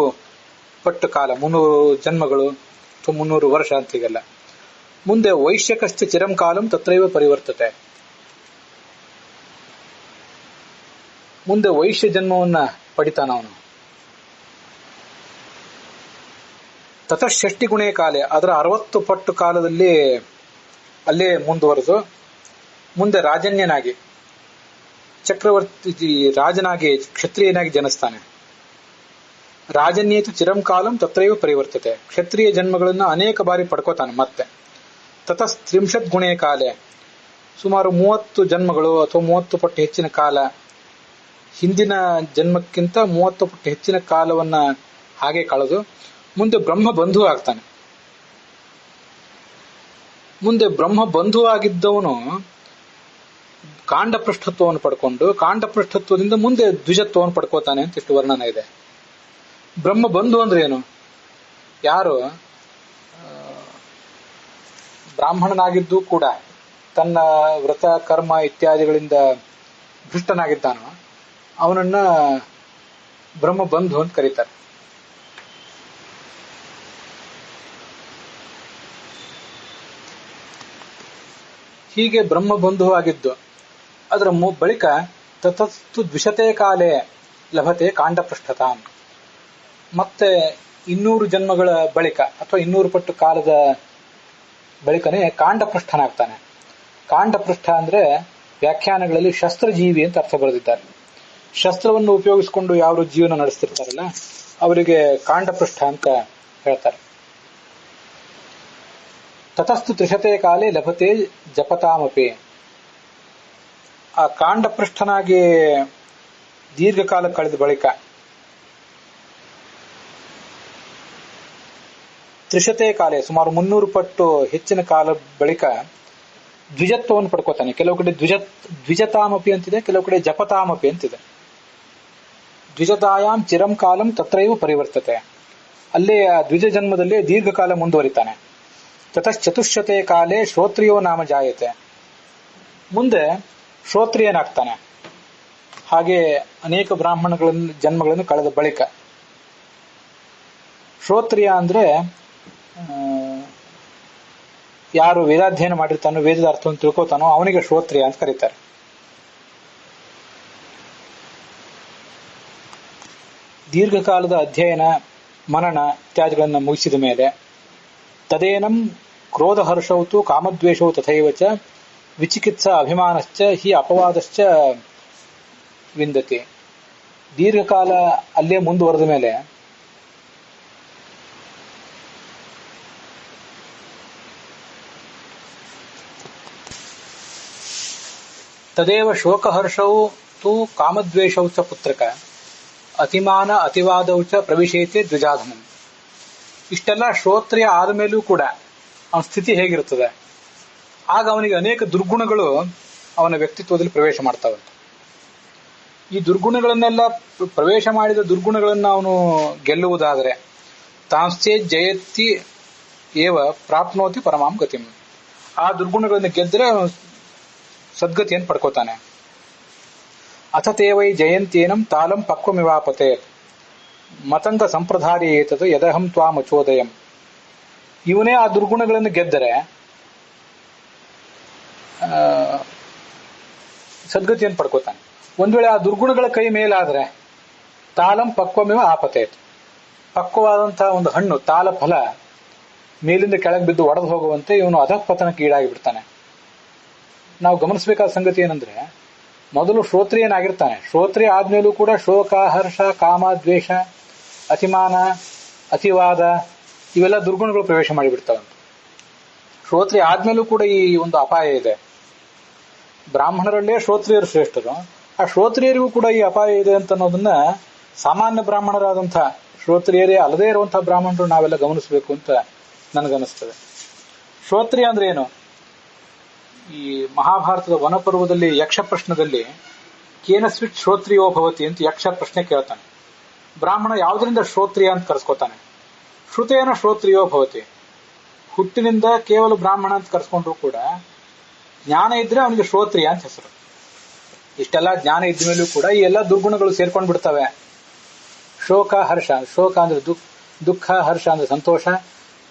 ಪಟ್ಟು ಕಾಲ, 300 ಜನ್ಮಗಳು ಅಥವಾ 300 ವರ್ಷ ಅಂತ ಹೀಗೆಲ್ಲ. ಮುಂದೆ ವೈಶ್ಯಕಶ್ಚ ಚಿರಂ ಕಾಲಂ ತತ್ರೈವ ಪರಿವರ್ತತೆ, ಮುಂದೆ ವೈಶ್ಯ ಜನ್ಮವನ್ನ ಪಡಿತಾನ ಅವನು. ತತಃ ಗುಣೇ ಕಾಲೆ, ಅದರ 60 ಪಟ್ಟು ಕಾಲದಲ್ಲಿ ಅಲ್ಲೇ ಮುಂದುವರೆದು ಮುಂದೆ ರಾಜನ್ಯನಾಗಿ ಚಕ್ರವರ್ತಿ ರಾಜನಾಗಿ ಕ್ಷತ್ರಿಯನಾಗಿ ಜನಿಸ್ತಾನೆ. ರಾಜನ್ಯೇತು ಚಿರಂ ಕಾಲಂ ತತ್ರೈವ ಪರಿವರ್ತತೆ, ಕ್ಷತ್ರಿಯ ಜನ್ಮಗಳನ್ನು ಅನೇಕ ಬಾರಿ ಪಡ್ಕೋತಾನೆ. ಮತ್ತೆ ತತಃ 30 ಗುಣೇ ಕಾಲೆ, ಸುಮಾರು 30 ಜನ್ಮಗಳು ಅಥವಾ 30 ಪಟ್ಟು ಹೆಚ್ಚಿನ ಕಾಲ, ಹಿಂದಿನ ಜನ್ಮಕ್ಕಿಂತ 30 ಪಟ್ಟು ಹೆಚ್ಚಿನ ಕಾಲವನ್ನ ಹಾಗೆ ಕಳೆದು ಮುಂದೆ ಬ್ರಹ್ಮ ಬಂಧು ಆಗ್ತಾನೆ. ಮುಂದೆ ಬ್ರಹ್ಮ ಬಂಧು ಆಗಿದ್ದವನು ಕಾಂಡಪೃಷ್ಠತ್ವವನ್ನು ಪಡ್ಕೊಂಡು ಕಾಂಡಪೃಷ್ಠತ್ವದಿಂದ ಮುಂದೆ ದ್ವಿಜತ್ವವನ್ನು ಪಡ್ಕೋತಾನೆ ಅಂತ ಇಷ್ಟು ವರ್ಣನೆ ಇದೆ. ಬ್ರಹ್ಮ ಬಂಧು ಅಂದ್ರೆ ಏನು? ಯಾರು ಬ್ರಾಹ್ಮಣನಾಗಿದ್ದು ಕೂಡ ತನ್ನ ವ್ರತ ಕರ್ಮ ಇತ್ಯಾದಿಗಳಿಂದ ಭೃಷ್ಟನಾಗಿದ್ದಾನೋ ಅವನನ್ನ ಬ್ರಹ್ಮ ಬಂಧು ಅಂತ ಕರೀತಾರೆ. ಹೀಗೆ ಬ್ರಹ್ಮ ಬಂಧು ಆಗಿದ್ದು ಅದರ ಬಳಿಕ ತತಸ್ತು ದ್ವಿಷತೆ ಕಾಲೇ ಲಭತೆ ಕಾಂಡಪೃಷ್ಠತಾಂ. ಮತ್ತೆ 200 ಜನ್ಮಗಳ ಬಳಿಕ ಅಥವಾ 200 ಪಟ್ಟು ಕಾಲದ ಬಳಿಕನೇ ಕಾಂಡಪೃಷ್ಠನಾಗ್ತಾನೆ. ಕಾಂಡಪೃಷ್ಠ ಅಂದ್ರೆ ವ್ಯಾಖ್ಯಾನಗಳಲ್ಲಿ ಶಸ್ತ್ರಜೀವಿ ಅಂತ ಅರ್ಥ ಬರೆದಿದ್ದಾರೆ. ಶಸ್ತ್ರವನ್ನು ಉಪಯೋಗಿಸಿಕೊಂಡು ಯಾರು ಜೀವನ ನಡೆಸ್ತಿರ್ತಾರಲ್ಲ ಅವರಿಗೆ ಕಾಂಡಪೃಷ್ಠ ಅಂತ ಹೇಳ್ತಾರೆ. ತತಸ್ತು ತ್ರಿಶತೆ ಕಾಲೇ ಲಭತೆ ಜಪತಾಮಪಿ. ಆ ಕಾಂಡಪೃಷ್ಠನಾಗಿ ದೀರ್ಘಕಾಲ ಕಳೆದ ಬಳಿಕ ತ್ರಿಶತೆ ಕಾಲೇ ಸುಮಾರು 300 ಪಟ್ಟು ಹೆಚ್ಚಿನ ಕಾಲ ಬಳಿಕ ದ್ವಿಜತ್ವವನ್ನು ಪಡ್ಕೋತಾನೆ. ಕೆಲವು ಕಡೆ ದ್ವಿಜತಾಮಪಿ ಅಂತಿದೆ, ಕೆಲವು ಕಡೆ ಜಪತಾಮಪಿ ಅಂತಿದೆ. ದ್ವಿಜತಾಯಾಂ ಚಿರಂ ಕಾಲಂ ತತ್ರೈವ ಪರಿವರ್ತತೆ. ಅಲ್ಲೇ ಆ ದ್ವಿಜ ಜನ್ಮದಲ್ಲಿ ದೀರ್ಘಕಾಲ ಮುಂದುವರಿತಾನೆ. ತತಶ್ಚತುಶ್ಶತೆ ಕಾಲೇ ಶ್ರೋತ್ರಿಯೋ ನಾಮ ಜಾಯತೆ. ಮುಂದೆ ಶ್ರೋತ್ರಿಯನಾಗ್ತಾನೆ. ಹಾಗೆ ಅನೇಕ ಜನ್ಮಗಳನ್ನು ಕಳೆದ ಬಳಿಕ. ಶ್ರೋತ್ರಿಯ ಅಂದ್ರೆ ಯಾರು ವೇದಾಧ್ಯಯನ ಮಾಡಿರ್ತಾನೋ, ವೇದದ ಅರ್ಥವನ್ನು ತಿಳ್ಕೋತಾನೋ ಅವನಿಗೆ ಶ್ರೋತ್ರಿಯ ಅಂತ ಕರೀತಾರೆ. ದೀರ್ಘಕಾಲದ ಅಧ್ಯಯನ ಮನನ ಇತ್ಯಾದಿಗಳನ್ನು ಮುಗಿಸಿದ ಮೇಲೆ ತದೇನಂ ಕ್ರೋಧಹರ್ಷೌತು ಕಾಮದ್ವೇಷೌ ತಥೈವಚ ವಿಚಿಕಿತ್ಸಾ ಅಭಿಮಾನಶ್ಚ ಹಿ ಅಪವಾದಶ್ಚ ವಿಂದತಿ. ದೀರ್ಘಕಾಲ ಅಲ್ಲೇ ಮುಂದುವರೆದ ಮೇಲೆ ತದೇವ ಶೋಕಹರ್ಷೌ ತು ಕಾಮದ್ವೇಷೌ ಚ ಪುತ್ರಕ ಅತಿಮಾನ ಅತಿವಾದೌ ಚ ಪ್ರವಿಶೇತೆ ದ್ವಿಜಾಧನಂ. ಇಷ್ಟೆಲ್ಲ ಶ್ರೋತ್ರಿಯ ಆದಮೇಲೂ ಕೂಡ ಅವನ ಸ್ಥಿತಿ ಹೇಗಿರುತ್ತದೆ? ಆಗ ಅವನಿಗೆ ಅನೇಕ ದುರ್ಗುಣಗಳು ಅವನ ವ್ಯಕ್ತಿತ್ವದಲ್ಲಿ ಪ್ರವೇಶ ಮಾಡ್ತಾವಂತೆ. ಈ ದುರ್ಗುಣಗಳನ್ನೆಲ್ಲ ಪ್ರವೇಶ ಮಾಡಿದ ದುರ್ಗುಣಗಳನ್ನು ಅವನು ಗೆಲ್ಲುವುದಾದರೆ ತಾಂಶ್ಚೇ ಜಯತಿ ಏವ ಪ್ರಾಪ್ನೋತಿ ಪರಮಾಂ ಗತಿಂ. ಆ ದುರ್ಗುಣಗಳನ್ನು ಗೆದ್ದರೆ ಸದ್ಗತಿಯನ್ನು ಪಡ್ಕೋತಾನೆ. ಅಥತೇವೈ ಜಯಂತೇನಂ ತಾಲಂ ಪಕ್ವಮಿವಾಪತೆ ಮತಂಗ ಸಂಪ್ರದಾಯ ಏತದು ಯದಹಂ ತ್ವಾಂ ಅಚೋದಯಂ. ಇವನೇ ಆ ದುರ್ಗುಣಗಳನ್ನು ಗೆದ್ದರೆ ಸದ್ಗತಿಯನ್ನು ಪಡ್ಕೋತಾನೆ. ಒಂದ್ ವೇಳೆ ಆ ದುರ್ಗುಣಗಳ ಕೈ ಮೇಲಾದ್ರೆ ತಾಲಂ ಪಕ್ವಮಿವ ಆಪತೆ. ಪಕ್ವವಾದಂತಹ ಒಂದು ಹಣ್ಣು ತಾಲ ಫಲ ಮೇಲಿಂದ ಕೆಳಗೆ ಬಿದ್ದು ಒಡೆದು ಹೋಗುವಂತೆ ಇವನು ಅಧಃಪತನಕ್ಕೆ ಈಡಾಗಿ ಬಿಡ್ತಾನೆ. ನಾವು ಗಮನಿಸಬೇಕಾದ ಸಂಗತಿ ಏನಂದ್ರೆ, ಮೊದಲು ಶ್ರೋತ್ರಿಯನಾಗಿರ್ತಾನೆ. ಶ್ರೋತ್ರಿಯ ಆದ್ಮೇಲೂ ಕೂಡ ಶೋಕ, ಹರ್ಷ, ಕಾಮ, ದ್ವೇಷ, ಅತಿಮಾನ, ಅತಿವಾದ ಇವೆಲ್ಲ ದುರ್ಗುಣಗಳು ಪ್ರವೇಶ ಮಾಡಿಬಿಡ್ತಾವಂತೆ. ಶ್ರೋತ್ರಿಯ ಆದ್ಮೇಲೂ ಕೂಡ ಈ ಒಂದು ಅಪಾಯ ಇದೆ. ಬ್ರಾಹ್ಮಣರಲ್ಲೇ ಶ್ರೋತ್ರಿಯರು ಶ್ರೇಷ್ಠರು. ಆ ಶ್ರೋತ್ರಿಯರಿಗೂ ಕೂಡ ಈ ಅಪಾಯ ಇದೆ ಅಂತ ಅನ್ನೋದನ್ನ ಸಾಮಾನ್ಯ ಬ್ರಾಹ್ಮಣರಾದಂತಹ ಶ್ರೋತ್ರಿಯರೇ ಅಲ್ಲದೇ ಇರುವಂತಹ ಬ್ರಾಹ್ಮಣರು ನಾವೆಲ್ಲ ಗಮನಿಸಬೇಕು ಅಂತ ನನಗನ್ನಿಸ್ತದೆ. ಶ್ರೋತ್ರಿಯ ಅಂದ್ರೆ ಏನು? ಈ ಮಹಾಭಾರತದ ವನಪರ್ವದಲ್ಲಿ ಯಕ್ಷ ಪ್ರಶ್ನದಲ್ಲಿ ಕೇನಸ್ವಿತ್ ಶ್ರೋತ್ರಿಯೋ ಭವತಿ ಅಂತ ಯಕ್ಷ ಪ್ರಶ್ನೆ ಕೇಳ್ತಾನೆ. ಬ್ರಾಹ್ಮಣ ಯಾವುದರಿಂದ ಶ್ರೋತ್ರಿಯ ಅಂತ ಕರೆಸ್ಕೋತಾನೆ? ಶ್ರುತೇನ ಶ್ರೋತ್ರಿಯೋ ಭವತಿ. ಹುಟ್ಟಿನಿಂದ ಕೇವಲ ಬ್ರಾಹ್ಮಣ ಅಂತ ಕರೆಸ್ಕೊಂಡ್ರು ಕೂಡ ಜ್ಞಾನ ಇದ್ರೆ ಅವನಿಗೆ ಶ್ರೋತ್ರಿಯ ಅಂತ ಹೆಸರು. ಇಷ್ಟೆಲ್ಲ ಜ್ಞಾನ ಇದ್ದ ಮೇಲೂ ಕೂಡ ಈ ಎಲ್ಲ ದುರ್ಗುಣಗಳು ಸೇರ್ಕೊಂಡು ಬಿಡ್ತವೆ. ಶೋಕ, ಹರ್ಷ. ಶೋಕ ಅಂದ್ರೆ ದುಃಖ, ಹರ್ಷ ಅಂದ್ರೆ ಸಂತೋಷ,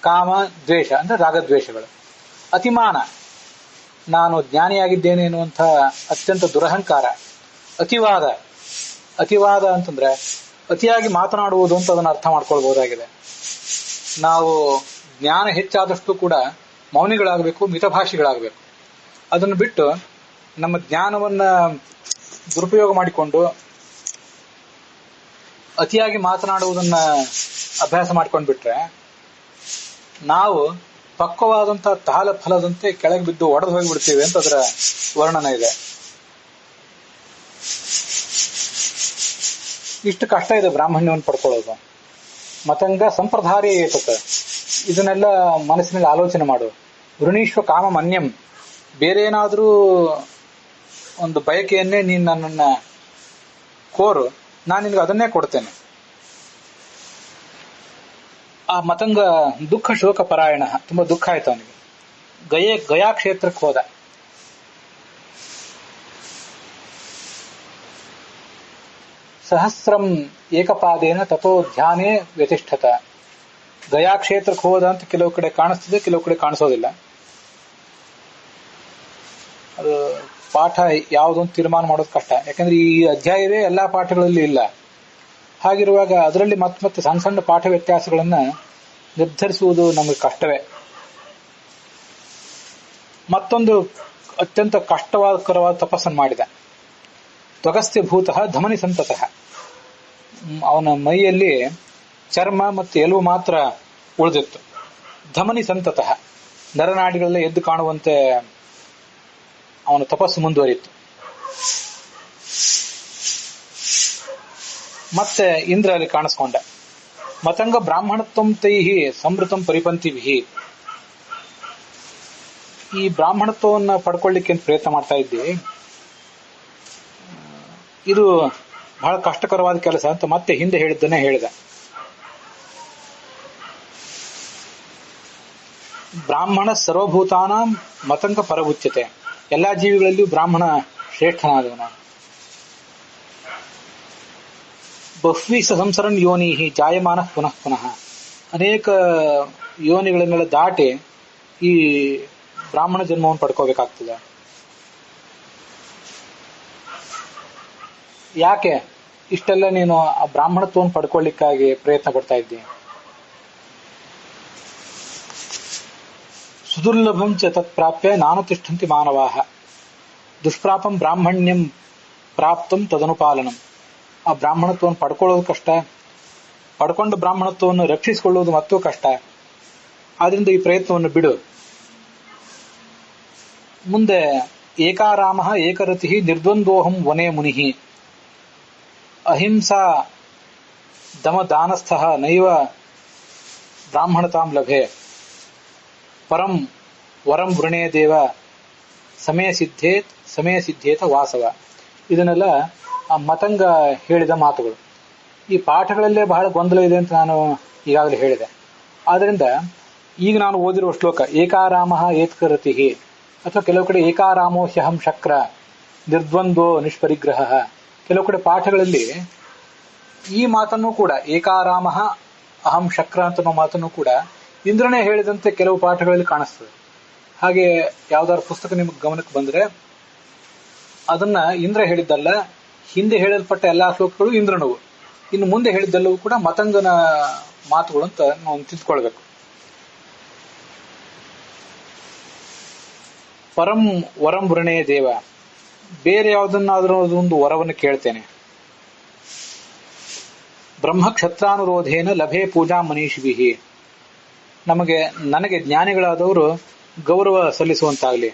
ಕಾಮ, ದ್ವೇಷ ಅಂದ್ರೆ ರಾಗದ್ವೇಷಗಳು. ಅತಿಮಾನ, ನಾನು ಜ್ಞಾನಿಯಾಗಿದ್ದೇನೆ ಎನ್ನುವಂಥ ಅತ್ಯಂತ ದುರಹಂಕಾರ. ಅತಿವಾದ. ಅತಿವಾದ ಅಂತಂದ್ರೆ ಅತಿಯಾಗಿ ಮಾತನಾಡುವುದು ಅಂತ ಅದನ್ನು ಅರ್ಥ ಮಾಡ್ಕೊಳ್ಬಹುದಾಗಿದೆ. ನಾವು ಜ್ಞಾನ ಹೆಚ್ಚಾದಷ್ಟು ಕೂಡ ಮೌನಿಗಳಾಗಬೇಕು, ಮಿತಭಾಷಿಗಳಾಗಬೇಕು. ಅದನ್ನು ಬಿಟ್ಟು ನಮ್ಮ ಜ್ಞಾನವನ್ನ ದುರುಪಯೋಗ ಮಾಡಿಕೊಂಡು ಅತಿಯಾಗಿ ಮಾತನಾಡುವುದನ್ನ ಅಭ್ಯಾಸ ಮಾಡ್ಕೊಂಡು ಬಿಟ್ರೆ ನಾವು ಪಕ್ವವಾದಂತಹ ತಾಲ ಫಲದಂತೆ ಕೆಳಗೆ ಬಿದ್ದು ಒಡೆದು ಹೋಗಿಬಿಡ್ತೀವಿ ಅಂತ ಅದರ ವರ್ಣನೆ ಇದೆ. ಇಷ್ಟು ಕಷ್ಟ ಇದೆ ಬ್ರಾಹ್ಮಣ್ಯವನ್ನು ಪಡ್ಕೊಳ್ಳೋದು. ಮತಂಗ ಸಂಪ್ರದಾಯ ಏತತ. ಇದನ್ನೆಲ್ಲ ಮನಸ್ಸಿನಲ್ಲಿ ಆಲೋಚನೆ ಮಾಡು. ವೃಣೀಶ್ವ ಕಾಮ ಮನ್ಯಂ. ಬೇರೆ ಏನಾದ್ರೂ ಒಂದು ಬಯಕೆಯನ್ನೇ ನೀನು ನನ್ನನ್ನ ಕೋರು, ನಾನು ನಿನಗೆ ಅದನ್ನೇ ಕೊಡ್ತೇನೆ. ಆ ಮತಂಗ ದುಃಖ ಶೋಕ ಪರಾಯಣ, ತುಂಬಾ ದುಃಖ ಆಯ್ತು ಅವನಿಗೆ. ಗಯಾ ಕ್ಷೇತ್ರಕ್ಕೆ ಹೋದ. ಸಹಸ್ರಂ ಏಕಪಾದೇನ ತಥೋ ಧ್ಯಾನೇ ವ್ಯತಿಷ್ಠತ. ಗಯಾ ಕ್ಷೇತ್ರಕ್ಕೆ ಹೋದ ಅಂತ ಕೆಲವು ಕಡೆ ಕಾಣಿಸ್ತದೆ, ಕೆಲವು ಕಡೆ ಕಾಣಿಸೋದಿಲ್ಲ. ಅದು ಪಾಠ ಯಾವುದೋ ತೀರ್ಮಾನ ಮಾಡೋದು ಕಷ್ಟ, ಯಾಕಂದ್ರೆ ಈ ಅಧ್ಯಾಯವೇ ಎಲ್ಲಾ ಪಾಠಗಳಲ್ಲಿ ಇಲ್ಲ. ಹಾಗಿರುವಾಗ ಅದರಲ್ಲಿ ಮತ್ತೆ ಸಣ್ಣ ಸಣ್ಣ ಪಾಠ ವ್ಯತ್ಯಾಸಗಳನ್ನ ನಿರ್ಧರಿಸುವುದು ನಮಗೆ ಕಷ್ಟವೇ. ಮತ್ತೊಂದು ಅತ್ಯಂತ ಕಷ್ಟಕರವಾದ ತಪಸ್ಸನ್ನು ಮಾಡಿದ. ತ್ವಗಸ್ತ್ಯ ಭೂತಃ ಧಮನಿ ಸಂತತಃ. ಅವನ ಮೈಯಲ್ಲಿ ಚರ್ಮ ಮತ್ತು ಎಲುಬು ಮಾತ್ರ ಉಳಿದಿತ್ತು. ಧಮನಿ ಸಂತತಃ, ನರನಾಡಿಗಳೆಲ್ಲ ಎದ್ದು ಕಾಣುವಂತೆ ಅವನ ತಪಸ್ಸು ಮುಂದುವರಿಯಿತು. ಮತ್ತೆ ಇಂದ್ರ ಅಲ್ಲಿ ಕಾಣಿಸ್ಕೊಂಡ. ಮತಂಗ ಬ್ರಾಹ್ಮಣತ್ವಂ ತೈಹಿ ಸಂವೃತಂ ಪರಿಪಂಥಿಭಿ. ಈ ಬ್ರಾಹ್ಮಣತ್ವವನ್ನು ಪಡ್ಕೊಳ್ಳಿಕ್ಕೆ ಪ್ರಯತ್ನ ಮಾಡ್ತಾ ಇದ್ದಿ, ಇದು ಬಹಳ ಕಷ್ಟಕರವಾದ ಕೆಲಸ ಅಂತ ಮತ್ತೆ ಹಿಂದೆ ಹೇಳಿದ್ದನ್ನೇ ಹೇಳಿದ. ಬ್ರಾಹ್ಮಣ ಸರ್ವಭೂತಾನಾಂ ಮತಂಗ ಪರವುಚ್ಯತೆ. ಎಲ್ಲಾ ಜೀವಿಗಳಲ್ಲಿಯೂ ಬ್ರಾಹ್ಮಣ ಶ್ರೇಷ್ಠನಾದವನು. ಬಹ್ವಿ ಸಂಸರನ್ ಯೋನಿ ಜಾಯಮಾನ ಪುನಃ ಪುನಃ. ಅನೇಕ ಯೋನಿಗಳನ್ನೆಲ್ಲ ದಾಟಿ ಈ ಬ್ರಾಹ್ಮಣ ಜನ್ಮವನ್ನು ಪಡ್ಕೋಬೇಕಾಗ್ತದೆ. ಯಾಕೆ ಇಷ್ಟೆಲ್ಲ ನೀನು ಆ ಬ್ರಾಹ್ಮಣತ್ವವನ್ನು ಪಡ್ಕೊಳ್ಳಿಕ್ಕಾಗಿ ಪ್ರಯತ್ನ ಪಡ್ತಾ ಇದ್ದೀನಿ? ಸುದುರ್ಲಭಂ ಚ ತತ್ಪ್ರಾಪ್ಯ ನಾನು ತಿಷ್ಠಂತಿ ಮಾನವಾಹ. ದುಷ್ಪ್ರಾಪಂ ಬ್ರಾಹ್ಮಣ್ಯಂ ಪ್ರಾಪ್ತಂ ತದನುಪಾಲನಂ. ಆ ಬ್ರಾಹ್ಮಣತ್ವವನ್ನು ಪಡ್ಕೊಳ್ಳೋದು ಕಷ್ಟ, ಪಡ್ಕೊಂಡ ಬ್ರಾಹ್ಮಣತ್ವವನ್ನು ರಕ್ಷಿಸಿಕೊಳ್ಳುವುದು ಮತ್ತೂ ಕಷ್ಟ. ಆದ್ರಿಂದ ಈ ಪ್ರಯತ್ನವನ್ನು ಬಿಡು. ಮುಂದೆ ಏಕಾರಾಮ ಏಕರತಿ ನಿರ್ದ್ವಂದ್ವೋಹಂ ವನೇ ಮುನಿ ಅಹಿಂಸಾ ದಮದಾನಸ್ಥ ನೈವ ಬ್ರಾಹ್ಮಣತಾಂ ಲಭೆ ಪರಂ ವರಂ ವೃಣೇ ದೇವ ಸಮಯ ಸಿದ್ಧೇತ ವಾಸವ. ಇದನ್ನೆಲ್ಲ ಆ ಮತಂಗ ಹೇಳಿದ ಮಾತುಗಳು. ಈ ಪಾಠಗಳಲ್ಲೇ ಬಹಳ ಗೊಂದಲ ಇದೆ ಅಂತ ನಾನು ಈಗಾಗಲೇ ಹೇಳಿದೆ. ಆದ್ರಿಂದ ಈಗ ನಾನು ಓದಿರುವ ಶ್ಲೋಕ ಏಕಾರಾಮ ಏತ್ಕರತಿ, ಅಥವಾ ಕೆಲವು ಕಡೆ ಏಕಾರಾಮೋ ಹ್ಯಹಂ ಶಕ್ರ ನಿರ್ದ್ವಂದ್ವೋ ನಿಷ್ಪರಿಗ್ರಹ. ಕೆಲವು ಕಡೆ ಪಾಠಗಳಲ್ಲಿ ಈ ಮಾತನ್ನು ಕೂಡ ಏಕಾರಾಮ ಅಹಂ ಶಕ್ರ ಅಂತ ಮಾತನ್ನು ಕೂಡ ಇಂದ್ರನೇ ಹೇಳಿದಂತೆ ಕೆಲವು ಪಾಠಗಳಲ್ಲಿ ಕಾಣಿಸ್ತದೆ. ಹಾಗೆ ಯಾವ್ದಾದ್ರು ಪುಸ್ತಕ ನಿಮಗೆ ಗಮನಕ್ಕೆ ಬಂದ್ರೆ ಅದನ್ನ ಇಂದ್ರ ಹೇಳಿದ್ದಲ್ಲ, ಹಿಂದೆ ಹೇಳಲ್ಪಟ್ಟ ಎಲ್ಲಾ ಶ್ಲೋಕಗಳು ಇಂದ್ರನವು, ಇನ್ನು ಮುಂದೆ ಹೇಳಿದ್ದೆಲ್ಲವೂ ಕೂಡ ಮತಂಗನ ಮಾತುಗಳು ಅಂತ ನಾವು ತಿಳ್ಕೊಳ್ಬೇಕು. ಪರಂ ವರಂ ವೃಣೇ ದೇವ. ಬೇರೆ ಯಾವುದನ್ನಾದ್ರೂ ಒಂದು ವರವನ್ನು ಕೇಳ್ತೇನೆ. ಬ್ರಹ್ಮ ಕ್ಷತ್ರಾನುರೋಧೇನ ಲಭೆ ಪೂಜಾ ಮನೀಷಿಭಿ. ನನಗೆ ಜ್ಞಾನಿಗಳಾದವರು ಗೌರವ ಸಲ್ಲಿಸುವಂತಾಗಲಿ.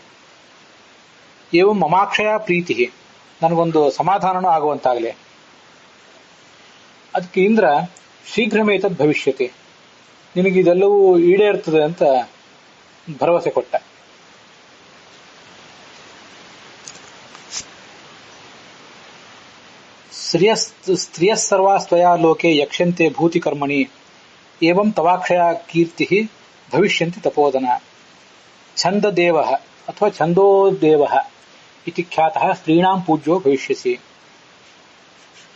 ಏವಂ ಮಮಾಕ್ಷಯ ಪ್ರೀತಿ, ನನಗೊಂದು ಸಮಾಧಾನನೂ ಆಗುವಂತಾಗಲಿ. ಅದಕ್ಕೆ ಇಂದ್ರ ಶೀಘ್ರಮೇತದ್ ಭವಿಷ್ಯತಿ, ನಿನಗಿದೆಲ್ಲವೂ ಈಡೇರ್ತದೆ ಅಂತ ಭರವಸೆ ಕೊಟ್ಟ. ಸ್ತ್ರಿಯ ಸರ್ವಾಸ್ತ್ವಯಾ ಲೋಕೆ ಯಕ್ಷಂತೆ ಭೂತಿ ಕರ್ಮಣಿ ಏವಂ ತವಾಕ್ಷಯ ಕೀರ್ತಿ ಭವಿಷ್ಯಂತಿ ತಪೋದನ. ಛಂದದೇವ ಅಥವಾ ಛಂದೋದೇವ ಇತಿ ಖ್ಯಾತಃ ಸ್ತ್ರೀಣಾಂ ಪೂಜ್ಯೋ ಭವಿಷ್ಯಸಿ.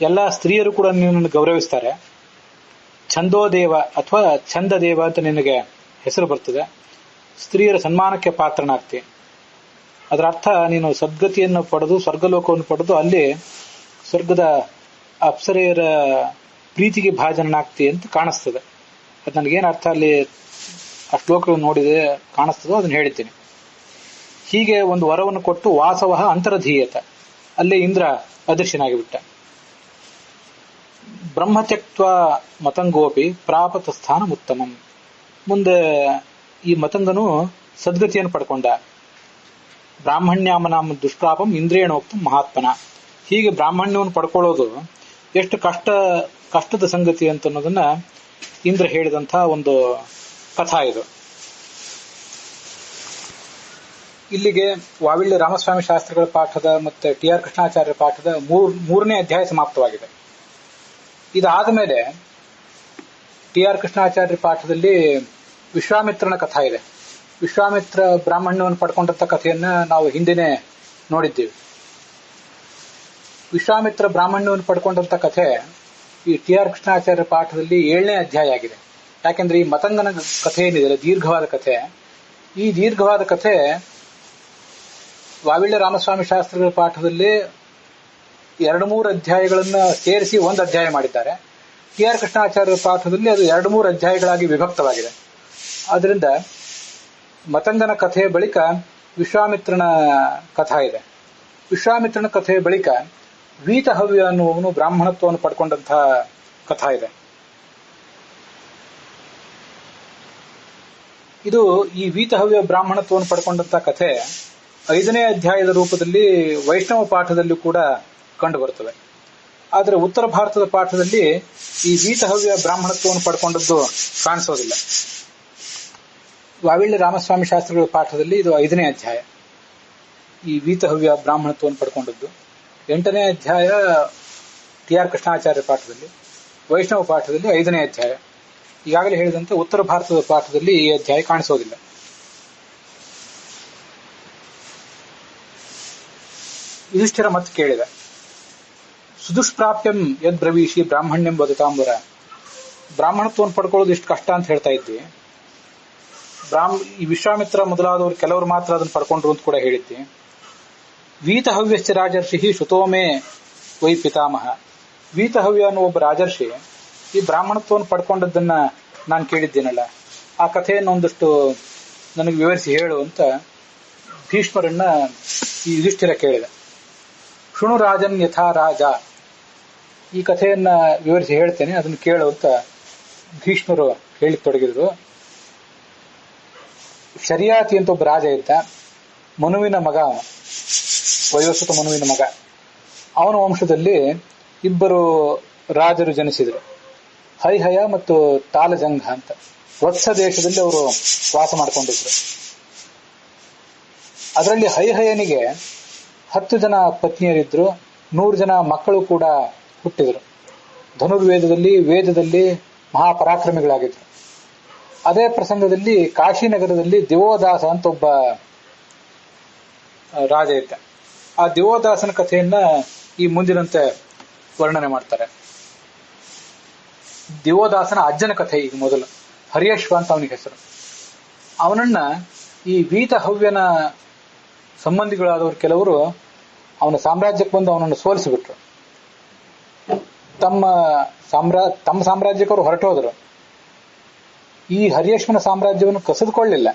ಎಲ್ಲ ಸ್ತ್ರೀಯರು ಕೂಡ ನಿನ್ನನ್ನು ಗೌರವಿಸ್ತಾರೆ. ಛಂದೋದೇವ ಅಥವಾ ಛಂದದೇವ ಅಂತ ನಿನಗೆ ಹೆಸರು ಬರ್ತದೆ. ಸ್ತ್ರೀಯರ ಸನ್ಮಾನಕ್ಕೆ ಪಾತ್ರನಾಗ್ತಿ. ಅದರ ಅರ್ಥ ನೀನು ಸದ್ಗತಿಯನ್ನು ಪಡೆದು ಸ್ವರ್ಗಲೋಕವನ್ನು ಪಡೆದು ಅಲ್ಲಿ ಸ್ವರ್ಗದ ಅಪ್ಸರೆಯರ ಪ್ರೀತಿಗೆ ಭಾಜನನಾಗ್ತಿ ಅಂತ ಕಾಣಿಸ್ತದೆ. ಅದು ನನಗೇನು ಅರ್ಥ ಅಲ್ಲಿ ಆ ಶ್ಲೋಕಗಳನ್ನು ನೋಡಿದೆ ಕಾಣಿಸ್ತದೋ ಅದನ್ನು ಹೇಳಿದ್ದೀನಿ. ಹೀಗೆ ಒಂದು ವರವನ್ನು ಕೊಟ್ಟು ವಾಸವ ಅಂತರಧೀಯತ, ಅಲ್ಲೇ ಇಂದ್ರ ಅದೃಶ್ಯನಾಗಿಬಿಟ್ಟ. ಬ್ರಹ್ಮತ್ಯಕ್ತ್ವ ಮತಂಗೋಪಿ ಪ್ರಾಪತ ಸ್ಥಾನ ಉತ್ತಮಂ. ಮುಂದೆ ಈ ಮತಂಗನು ಸದ್ಗತಿಯನ್ನು ಪಡ್ಕೊಂಡ. ಬ್ರಾಹ್ಮಣ್ಯಾಮನಾಮ ದುಷ್ಪ್ರಾಪಂ ಇಂದ್ರಿಯಣೋಕ್ತ ಮಹಾತ್ಮನ. ಹೀಗೆ ಬ್ರಾಹ್ಮಣ್ಯವನ್ನು ಪಡ್ಕೊಳ್ಳೋದು ಎಷ್ಟು ಕಷ್ಟದ ಸಂಗತಿ ಅಂತ ಅನ್ನೋದನ್ನ ಇಂದ್ರ ಹೇಳಿದಂತಹ ಒಂದು ಕಥಾ ಇದು. ಇಲ್ಲಿಗೆ ವಾವಿಳ್ಳಿ ರಾಮಸ್ವಾಮಿ ಶಾಸ್ತ್ರಿಗಳ ಪಾಠದ ಮತ್ತೆ ಟಿ.ಆರ್. ಕೃಷ್ಣಾಚಾರ್ಯ ಪಾಠದ ಮೂರನೇ ಅಧ್ಯಾಯ ಸಮಾಪ್ತವಾಗಿದೆ. ಇದಾದ ಮೇಲೆ ಟಿ.ಆರ್. ಕೃಷ್ಣಾಚಾರ್ಯ ಪಾಠದಲ್ಲಿ ವಿಶ್ವಾಮಿತ್ರನ ಕಥಾ ಇದೆ. ವಿಶ್ವಾಮಿತ್ರ ಬ್ರಾಹ್ಮಣ್ಯವನ್ನು ಪಡ್ಕೊಂಡಂತ ಕಥೆಯನ್ನ ನಾವು ಹಿಂದಿನೇ ನೋಡಿದ್ದೀವಿ. ವಿಶ್ವಾಮಿತ್ರ ಬ್ರಾಹ್ಮಣ್ಯವನ್ನು ಪಡ್ಕೊಂಡಂತ ಕಥೆ ಈ ಟಿ.ಆರ್. ಕೃಷ್ಣಾಚಾರ್ಯ ಪಾಠದಲ್ಲಿ 7ನೇ ಅಧ್ಯಾಯ ಆಗಿದೆ. ಯಾಕೆಂದ್ರೆ ಈ ಮತಂಗನ ಕಥೆ ಏನಿದೆ ದೀರ್ಘವಾದ ಕಥೆ, ಈ ದೀರ್ಘವಾದ ಕಥೆ ವಾವಿಳ್ಳಿ ರಾಮಸ್ವಾಮಿ ಶಾಸ್ತ್ರಿಗಳ ಪಾಠದಲ್ಲಿ 2-3 ಅಧ್ಯಾಯಗಳನ್ನ ಸೇರಿಸಿ ಒಂದು ಅಧ್ಯಾಯ ಮಾಡಿದ್ದಾರೆ. ಟಿ.ಆರ್. ಕೃಷ್ಣಾಚಾರ್ಯ ಪಾಠದಲ್ಲಿ ಅದು 2-3 ಅಧ್ಯಾಯಗಳಾಗಿ ವಿಭಕ್ತವಾಗಿದೆ. ಆದ್ರಿಂದ ಮತಂಗನ ಕಥೆಯ ಬಳಿಕ ವಿಶ್ವಾಮಿತ್ರನ ಕಥಾ ಇದೆ. ವಿಶ್ವಾಮಿತ್ರನ ಕಥೆಯ ಬಳಿಕ ವೀತಹವ್ಯ ಅನ್ನುವನು ಬ್ರಾಹ್ಮಣತ್ವವನ್ನು ಪಡ್ಕೊಂಡಂತಹ ಕಥಾ ಇದೆ. ಇದು ಈ ವೀತಹವ್ಯ ಬ್ರಾಹ್ಮಣತ್ವವನ್ನು ಪಡ್ಕೊಂಡಂತಹ ಕಥೆ 5ನೇ ಅಧ್ಯಾಯದ ರೂಪದಲ್ಲಿ ವೈಷ್ಣವ ಪಾಠದಲ್ಲಿ ಕೂಡ ಕಂಡುಬರುತ್ತದೆ. ಆದರೆ ಉತ್ತರ ಭಾರತದ ಪಾಠದಲ್ಲಿ ಈ ವೀತಹವ್ಯ ಬ್ರಾಹ್ಮಣತ್ವವನ್ನು ಪಡ್ಕೊಂಡದ್ದು ಕಾಣಿಸೋದಿಲ್ಲ. ವಾವಿಳ್ಳಿ ರಾಮಸ್ವಾಮಿ ಶಾಸ್ತ್ರಿಗಳ ಪಾಠದಲ್ಲಿ ಇದು 5ನೇ ಅಧ್ಯಾಯ, ಈ ವೀತಹವ್ಯ ಬ್ರಾಹ್ಮಣತ್ವವನ್ನು ಪಡ್ಕೊಂಡದ್ದು. 8ನೇ ಅಧ್ಯಾಯ ಟಿ.ಆರ್. ಕೃಷ್ಣಾಚಾರ್ಯ ಪಾಠದಲ್ಲಿ, ವೈಷ್ಣವ ಪಾಠದಲ್ಲಿ 5ನೇ ಅಧ್ಯಾಯ. ಈಗಾಗಲೇ ಹೇಳಿದಂತೆ ಉತ್ತರ ಭಾರತದ ಪಾಠದಲ್ಲಿ ಈ ಅಧ್ಯಾಯ ಕಾಣಿಸೋದಿಲ್ಲ. ಯುಧಿಷ್ಠಿರ ಮತ್ತೆ ಕೇಳಿದ, ಸುದುಷ್ಪ್ರಾಪ್ಯಂ ಯದ್ ಬ್ರವೀಷಿ ಬ್ರಾಹ್ಮಣ್ಯಂ ವದತಾಂಬರ. ಬ್ರಾಹ್ಮಣತ್ವವನ್ನು ಪಡ್ಕೊಳ್ಳೋದು ಇಷ್ಟು ಕಷ್ಟ ಅಂತ ಹೇಳ್ತಾ ಇದ್ದಿ, ಈ ವಿಶ್ವಾಮಿತ್ರ ಮೊದಲಾದವರು ಕೆಲವರು ಮಾತ್ರ ಅದನ್ನು ಪಡ್ಕೊಂಡ್ರು ಅಂತ ಕೂಡ ಹೇಳಿದ್ದಿ. ವೀತಹವ್ಯಶ್ಚ ರಾಜರ್ಷಿ ಶುತೋಮೇ ವೈ ಪಿತಾಮಹ. ವೀತಹವ್ಯ ಅನ್ನೋ ಒಬ್ಬ ರಾಜರ್ಷಿ ಈ ಬ್ರಾಹ್ಮಣತ್ವವನ್ನು ಪಡ್ಕೊಂಡದ್ದನ್ನ ನಾನು ಕೇಳಿದ್ದೀನಲ್ಲ, ಆ ಕಥೆಯನ್ನು ಒಂದಷ್ಟು ನನಗೆ ವಿವರಿಸಿ ಹೇಳು ಅಂತ ಭೀಷ್ಮರನ್ನ ಈ ಯುಧಿಷ್ಠಿರ ಕೇಳಿದ. ಶೃಣು ರಾಜನ್ ಯಥಾ ರಾಜ, ಈ ಕಥೆಯನ್ನ ವಿವರಿಸಿ ಹೇಳ್ತೇನೆ, ಅದನ್ನು ಕೇಳು ಅಂತ ಭೀಷ್ಮರು ಹೇಳಿಕ್ ತೊಡಗಿದ್ರು. ಶರಿಯಾತಿ ಅಂತ ಒಬ್ಬ ರಾಜ ಇದ್ದ, ಮನುವಿನ ಮಗ, ವಯೋಸುತ ಮನುವಿನ ಮಗ. ಅವನ ವಂಶದಲ್ಲಿ ಇಬ್ಬರು ರಾಜರು ಜನಿಸಿದರು, ಹೈಹಯ ಮತ್ತು ತಾಲಜಂಘ ಅಂತ. ವತ್ಸ ದೇಶದಲ್ಲಿ ಅವರು ವಾಸ ಮಾಡಿಕೊಂಡಿದ್ರು. ಅದರಲ್ಲಿ ಹೈಹಯನಿಗೆ 10 ಜನ ಪತ್ನಿಯರಿದ್ರು, 100 ಜನ ಮಕ್ಕಳು ಕೂಡ ಹುಟ್ಟಿದರು. ಧನುರ್ವೇದದಲ್ಲಿ ವೇದದಲ್ಲಿ ಮಹಾಪರಾಕ್ರಮಿಗಳಾಗಿದ್ರು. ಅದೇ ಪ್ರಸಂಗದಲ್ಲಿ ಕಾಶಿನಗರದಲ್ಲಿ ದಿವೋದಾಸ ಅಂತ ಒಬ್ಬ ರಾಜ ಇದ್ದ. ಆ ದಿವೋದಾಸನ ಕಥೆಯನ್ನ ಈ ಮುಂದಿನಂತೆ ವರ್ಣನೆ ಮಾಡ್ತಾರೆ. ದಿವೋದಾಸನ ಅಜ್ಜನ ಕಥೆ ಈಗ ಮೊದಲು. ಹರಿಯಶ್ವ ಅಂತ ಅವನಿಗೆ ಹೆಸರು. ಅವನನ್ನ ಈ ವೀತಹವ್ಯನ ಸಂಬಂಧಿಗಳಾದವರು ಕೆಲವರು ಅವನ ಸಾಮ್ರಾಜ್ಯಕ್ಕೆ ಬಂದು ಅವನನ್ನು ಸೋಲಿಸಿಬಿಟ್ರು. ತಮ್ಮ ಸಾಮ್ರಾಜ್ಯಕ್ಕೆ ಅವರು ಹೊರಟೋದರು. ಈ ಹರಿಯಶ್ವನ ಸಾಮ್ರಾಜ್ಯವನ್ನು ಕಸಿದುಕೊಳ್ಳಿಲ್ಲ.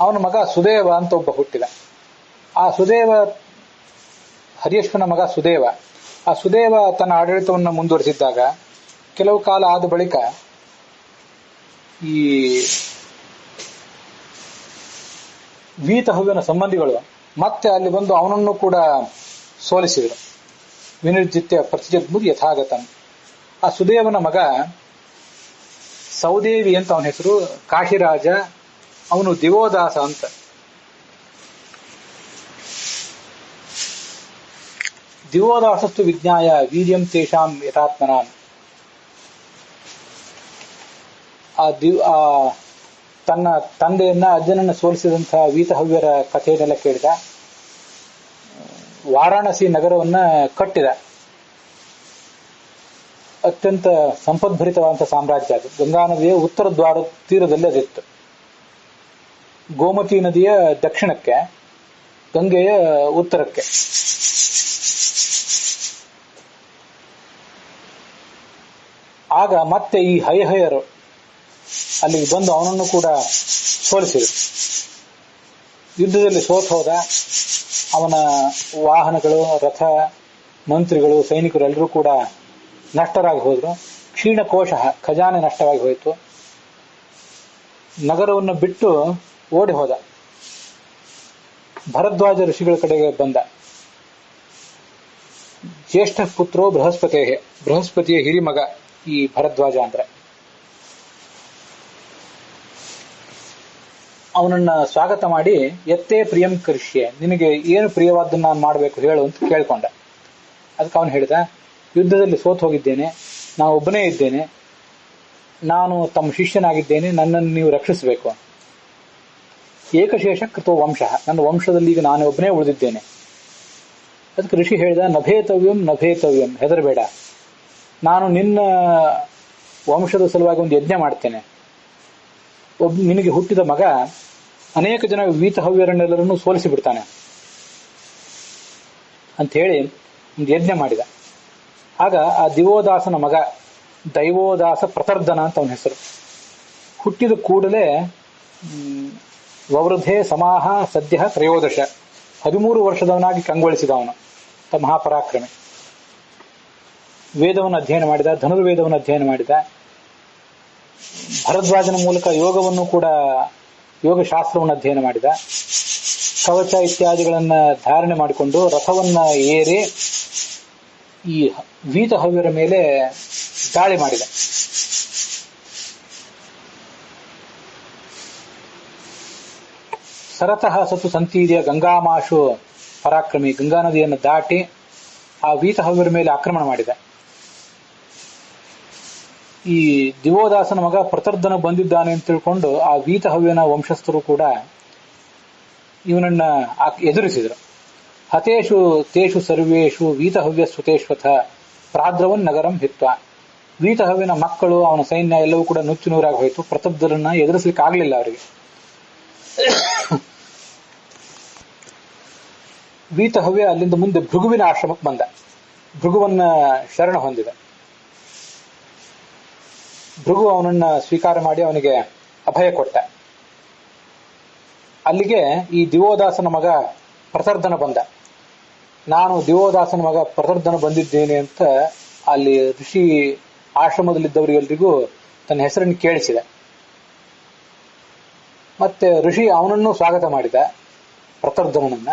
ಅವನ ಮಗ ಸುದೇವ ಅಂತ ಒಬ್ಬ ಹುಟ್ಟಿದ. ಆ ಸುದೇವ, ಹರಿಯಶ್ವನ ಮಗ ಸುದೇವ, ಆ ಸುದೇವ ತನ್ನ ಆಡಳಿತವನ್ನು ಮುಂದುವರಿಸಿದ್ದಾಗ ಕೆಲವು ಕಾಲ ಆದ ಬಳಿಕ ಈ ವೀತಹವ್ಯನ ಸಂಬಂಧಿಗಳು ಮತ್ತೆ ಅಲ್ಲಿ ಬಂದು ಅವನನ್ನು ಕೂಡ ಸೋಲಿಸಿದರು. ವಿನಿರ್ಜಿತ್ಯ ಪ್ರತಿಜಗ್ಮುರ್ ಯಥಾಗತಂ. ಆ ಸುದೇವನ ಮಗ ಸೌದೇವಿ ಅಂತ ಅವನ ಹೆಸರು, ಕಾಶಿರಾಜ. ಅವನು ದಿವೋದಾಸ ಅಂತ. ದಿವೋದಾಸಸ್ತು ವಿಜ್ಞಾಯ ವೀರ್ಯಂ ತೇಷಾಂ ಯಥಾತ್ಮನಾನ್. ತನ್ನ ತಂದೆಯನ್ನ, ಅಜ್ಜನನ್ನ ಸೋಲಿಸಿದಂತಹ ವೀತಹವ್ಯರ ಕಥೆಯನ್ನೆಲ್ಲ ಕೇಳಿದ. ವಾರಾಣಸಿ ನಗರವನ್ನ ಕಟ್ಟಿದ. ಅತ್ಯಂತ ಸಂಪದ್ಭರಿತವಾದಂತಹ ಸಾಮ್ರಾಜ್ಯ ಅದು. ಗಂಗಾ ನದಿಯ ಉತ್ತರ ದ್ವಾರ ತೀರದಲ್ಲಿ ಅದಿತ್ತು. ಗೋಮತಿ ನದಿಯ ದಕ್ಷಿಣಕ್ಕೆ, ಗಂಗೆಯ ಉತ್ತರಕ್ಕೆ. ಆಗ ಮತ್ತೆ ಈ ಹೈಹಯರು ಅಲ್ಲಿಗೆ ಬಂದು ಅವನನ್ನು ಕೂಡ ಸೋಲಿಸಿದರು. ಯುದ್ಧದಲ್ಲಿ ಸೋತ್ ಹೋದ. ಅವನ ವಾಹನಗಳು, ರಥ, ಮಂತ್ರಿಗಳು, ಸೈನಿಕರು ಎಲ್ಲರೂ ಕೂಡ ನಷ್ಟರಾಗಿ ಹೋದ್ರು. ಕ್ಷೀಣಕೋಶ, ಖಜಾನೆ ನಷ್ಟವಾಗಿ ಹೋಯಿತು. ನಗರವನ್ನು ಬಿಟ್ಟು ಓಡಿ ಹೋದ. ಭರದ್ವಾಜ ಋಷಿಗಳ ಕಡೆಗೆ ಬಂದ. ಜ್ಯೇಷ್ಠ ಪುತ್ರೋ ಬೃಹಸ್ಪತಿಯ ಹಿರಿಮಗ ಈ ಭರದ್ವಾಜ ಅಂದ್ರೆ. ಅವನನ್ನ ಸ್ವಾಗತ ಮಾಡಿ ಎತ್ತೇ ಪ್ರಿಯಂ ಕರಿಷ್ಯೆ, ನಿನಗೆ ಏನು ಪ್ರಿಯವಾದ್ದನ್ನು ನಾನು ಮಾಡಬೇಕು ಹೇಳು ಅಂತ ಕೇಳ್ಕೊಂಡ. ಅದಕ್ಕೆ ಅವನು ಹೇಳಿದ, ಯುದ್ಧದಲ್ಲಿ ಸೋತು ಹೋಗಿದ್ದೇನೆ, ನಾನು ಒಬ್ಬನೇ ಇದ್ದೇನೆ, ನಾನು ತಮ್ಮ ಶಿಷ್ಯನಾಗಿದ್ದೇನೆ, ನನ್ನನ್ನು ನೀವು ರಕ್ಷಿಸಬೇಕು. ಏಕಶೇಷ ಕೃತೋ ವಂಶ, ನನ್ನ ವಂಶದಲ್ಲಿ ಈಗ ನಾನು ಒಬ್ಬನೇ ಉಳಿದಿದ್ದೇನೆ. ಅದಕ್ಕೆ ಋಷಿ ಹೇಳಿದ, ನಭೇತವ್ಯಂ ನಭೇತವ್ಯಂ, ಹೆದರಬೇಡ, ನಾನು ನಿನ್ನ ವಂಶದ ಸಲುವಾಗಿ ಒಂದು ಯಜ್ಞ ಮಾಡ್ತೇನೆ. ನಿನಗೆ ಹುಟ್ಟಿದ ಮಗ ಅನೇಕ ಜನ ವೀತಹವ್ಯರನ್ನೆಲ್ಲರನ್ನು ಸೋಲಿಸಿ ಬಿಡ್ತಾನೆ ಅಂತ ಹೇಳಿ ಒಂದು ಯಜ್ಞ ಮಾಡಿದ. ಆಗ ಆ ದಿವೋದಾಸನ ಮಗ ದೈವೋದಾಸ ಪ್ರತರ್ಧನ ಅಂತ ಅವನ ಹೆಸರು. ಹುಟ್ಟಿದ ಕೂಡಲೇ ವವೃಧೆ ಸಮಾಹ ಸದ್ಯ ತ್ರಯೋದಶ, 13 ವರ್ಷದವನಾಗಿ ಕಂಗೊಳಿಸಿದ ಅವನು ಮಹಾಪರಾಕ್ರಮಿ. ವೇದವನ್ನು ಅಧ್ಯಯನ ಮಾಡಿದ, ಧನುರ್ವೇದವನ್ನು ಅಧ್ಯಯನ ಮಾಡಿದ. ಭರದ್ವಾಜನ ಮೂಲಕ ಯೋಗವನ್ನು ಕೂಡ, ಯೋಗಶಾಸ್ತ್ರವನ್ನು ಅಧ್ಯಯನ ಮಾಡಿದ. ಕವಚ ಇತ್ಯಾದಿಗಳನ್ನ ಧಾರಣೆ ಮಾಡಿಕೊಂಡು ರಥವನ್ನ ಏರಿ ಈ ವೀತಹವ್ಯರ ಮೇಲೆ ದಾಳಿ ಮಾಡಿದ. ಸರತಃ ಸತು ಸಂತೀರ್ಯ ಗಂಗಾಮಾಶು ಪರಾಕ್ರಮಿ, ಗಂಗಾ ನದಿಯನ್ನು ದಾಟಿ ಆ ವೀತಹವ್ಯರ ಮೇಲೆ ಆಕ್ರಮಣ ಮಾಡಿದ. ಈ ದಿವೋದಾಸನ ಮಗ ಪ್ರತರ್ಧನ ಬಂದಿದ್ದಾನೆ ಅಂತ ತಿಳ್ಕೊಂಡು ಆ ವೀತಹವ್ಯನ ವಂಶಸ್ಥರು ಕೂಡ ಇವನನ್ನ ಎದುರಿಸಿದರು. ಹತೇಶು ತೇಷು ಸರ್ವೇಷು ವೀತಹವ್ಯ ಸುತೇಶ್ವಥ ಪ್ರಾದ್ರವನ್ ನಗರಂ ಹಿತ್ವ. ವೀತಹವ್ಯನ ಮಕ್ಕಳು, ಅವನ ಸೈನ್ಯ ಎಲ್ಲವೂ ಕೂಡ ನುಚ್ಚು ನೂರಾಗಿ ಹೋಯಿತು. ಪ್ರತರ್ಧನನ್ನ ಎದುರಿಸಲಿಕ್ಕೆ ಆಗಲಿಲ್ಲ ಅವರಿಗೆ. ವೀತಹವ್ಯ ಅಲ್ಲಿಂದ ಮುಂದೆ ಭೃಗುವಿನ ಆಶ್ರಮಕ್ಕೆ ಬಂದ, ಭೃಗುವನ್ನ ಶರಣ ಹೊಂದಿದ. ಭೃಗು ಅವನನ್ನ ಸ್ವೀಕಾರ ಮಾಡಿ ಅವನಿಗೆ ಅಭಯ ಕೊಟ್ಟ. ಅಲ್ಲಿಗೆ ಈ ದಿವೋದಾಸನ ಮಗ ಪ್ರತರ್ಧನ ಬಂದ. ನಾನು ದಿವೋದಾಸನ ಮಗ ಪ್ರತರ್ಧನ ಬಂದಿದ್ದೇನೆ ಅಂತ ಅಲ್ಲಿ ಋಷಿ ಆಶ್ರಮದಲ್ಲಿದ್ದವರಿಗೆಲ್ಲರಿಗೂ ತನ್ನ ಹೆಸರನ್ನು ಕೇಳಿಸಿದ. ಮತ್ತೆ ಋಷಿ ಅವನನ್ನು ಸ್ವಾಗತ ಮಾಡಿದ, ಪ್ರತರ್ಧನನ್ನ.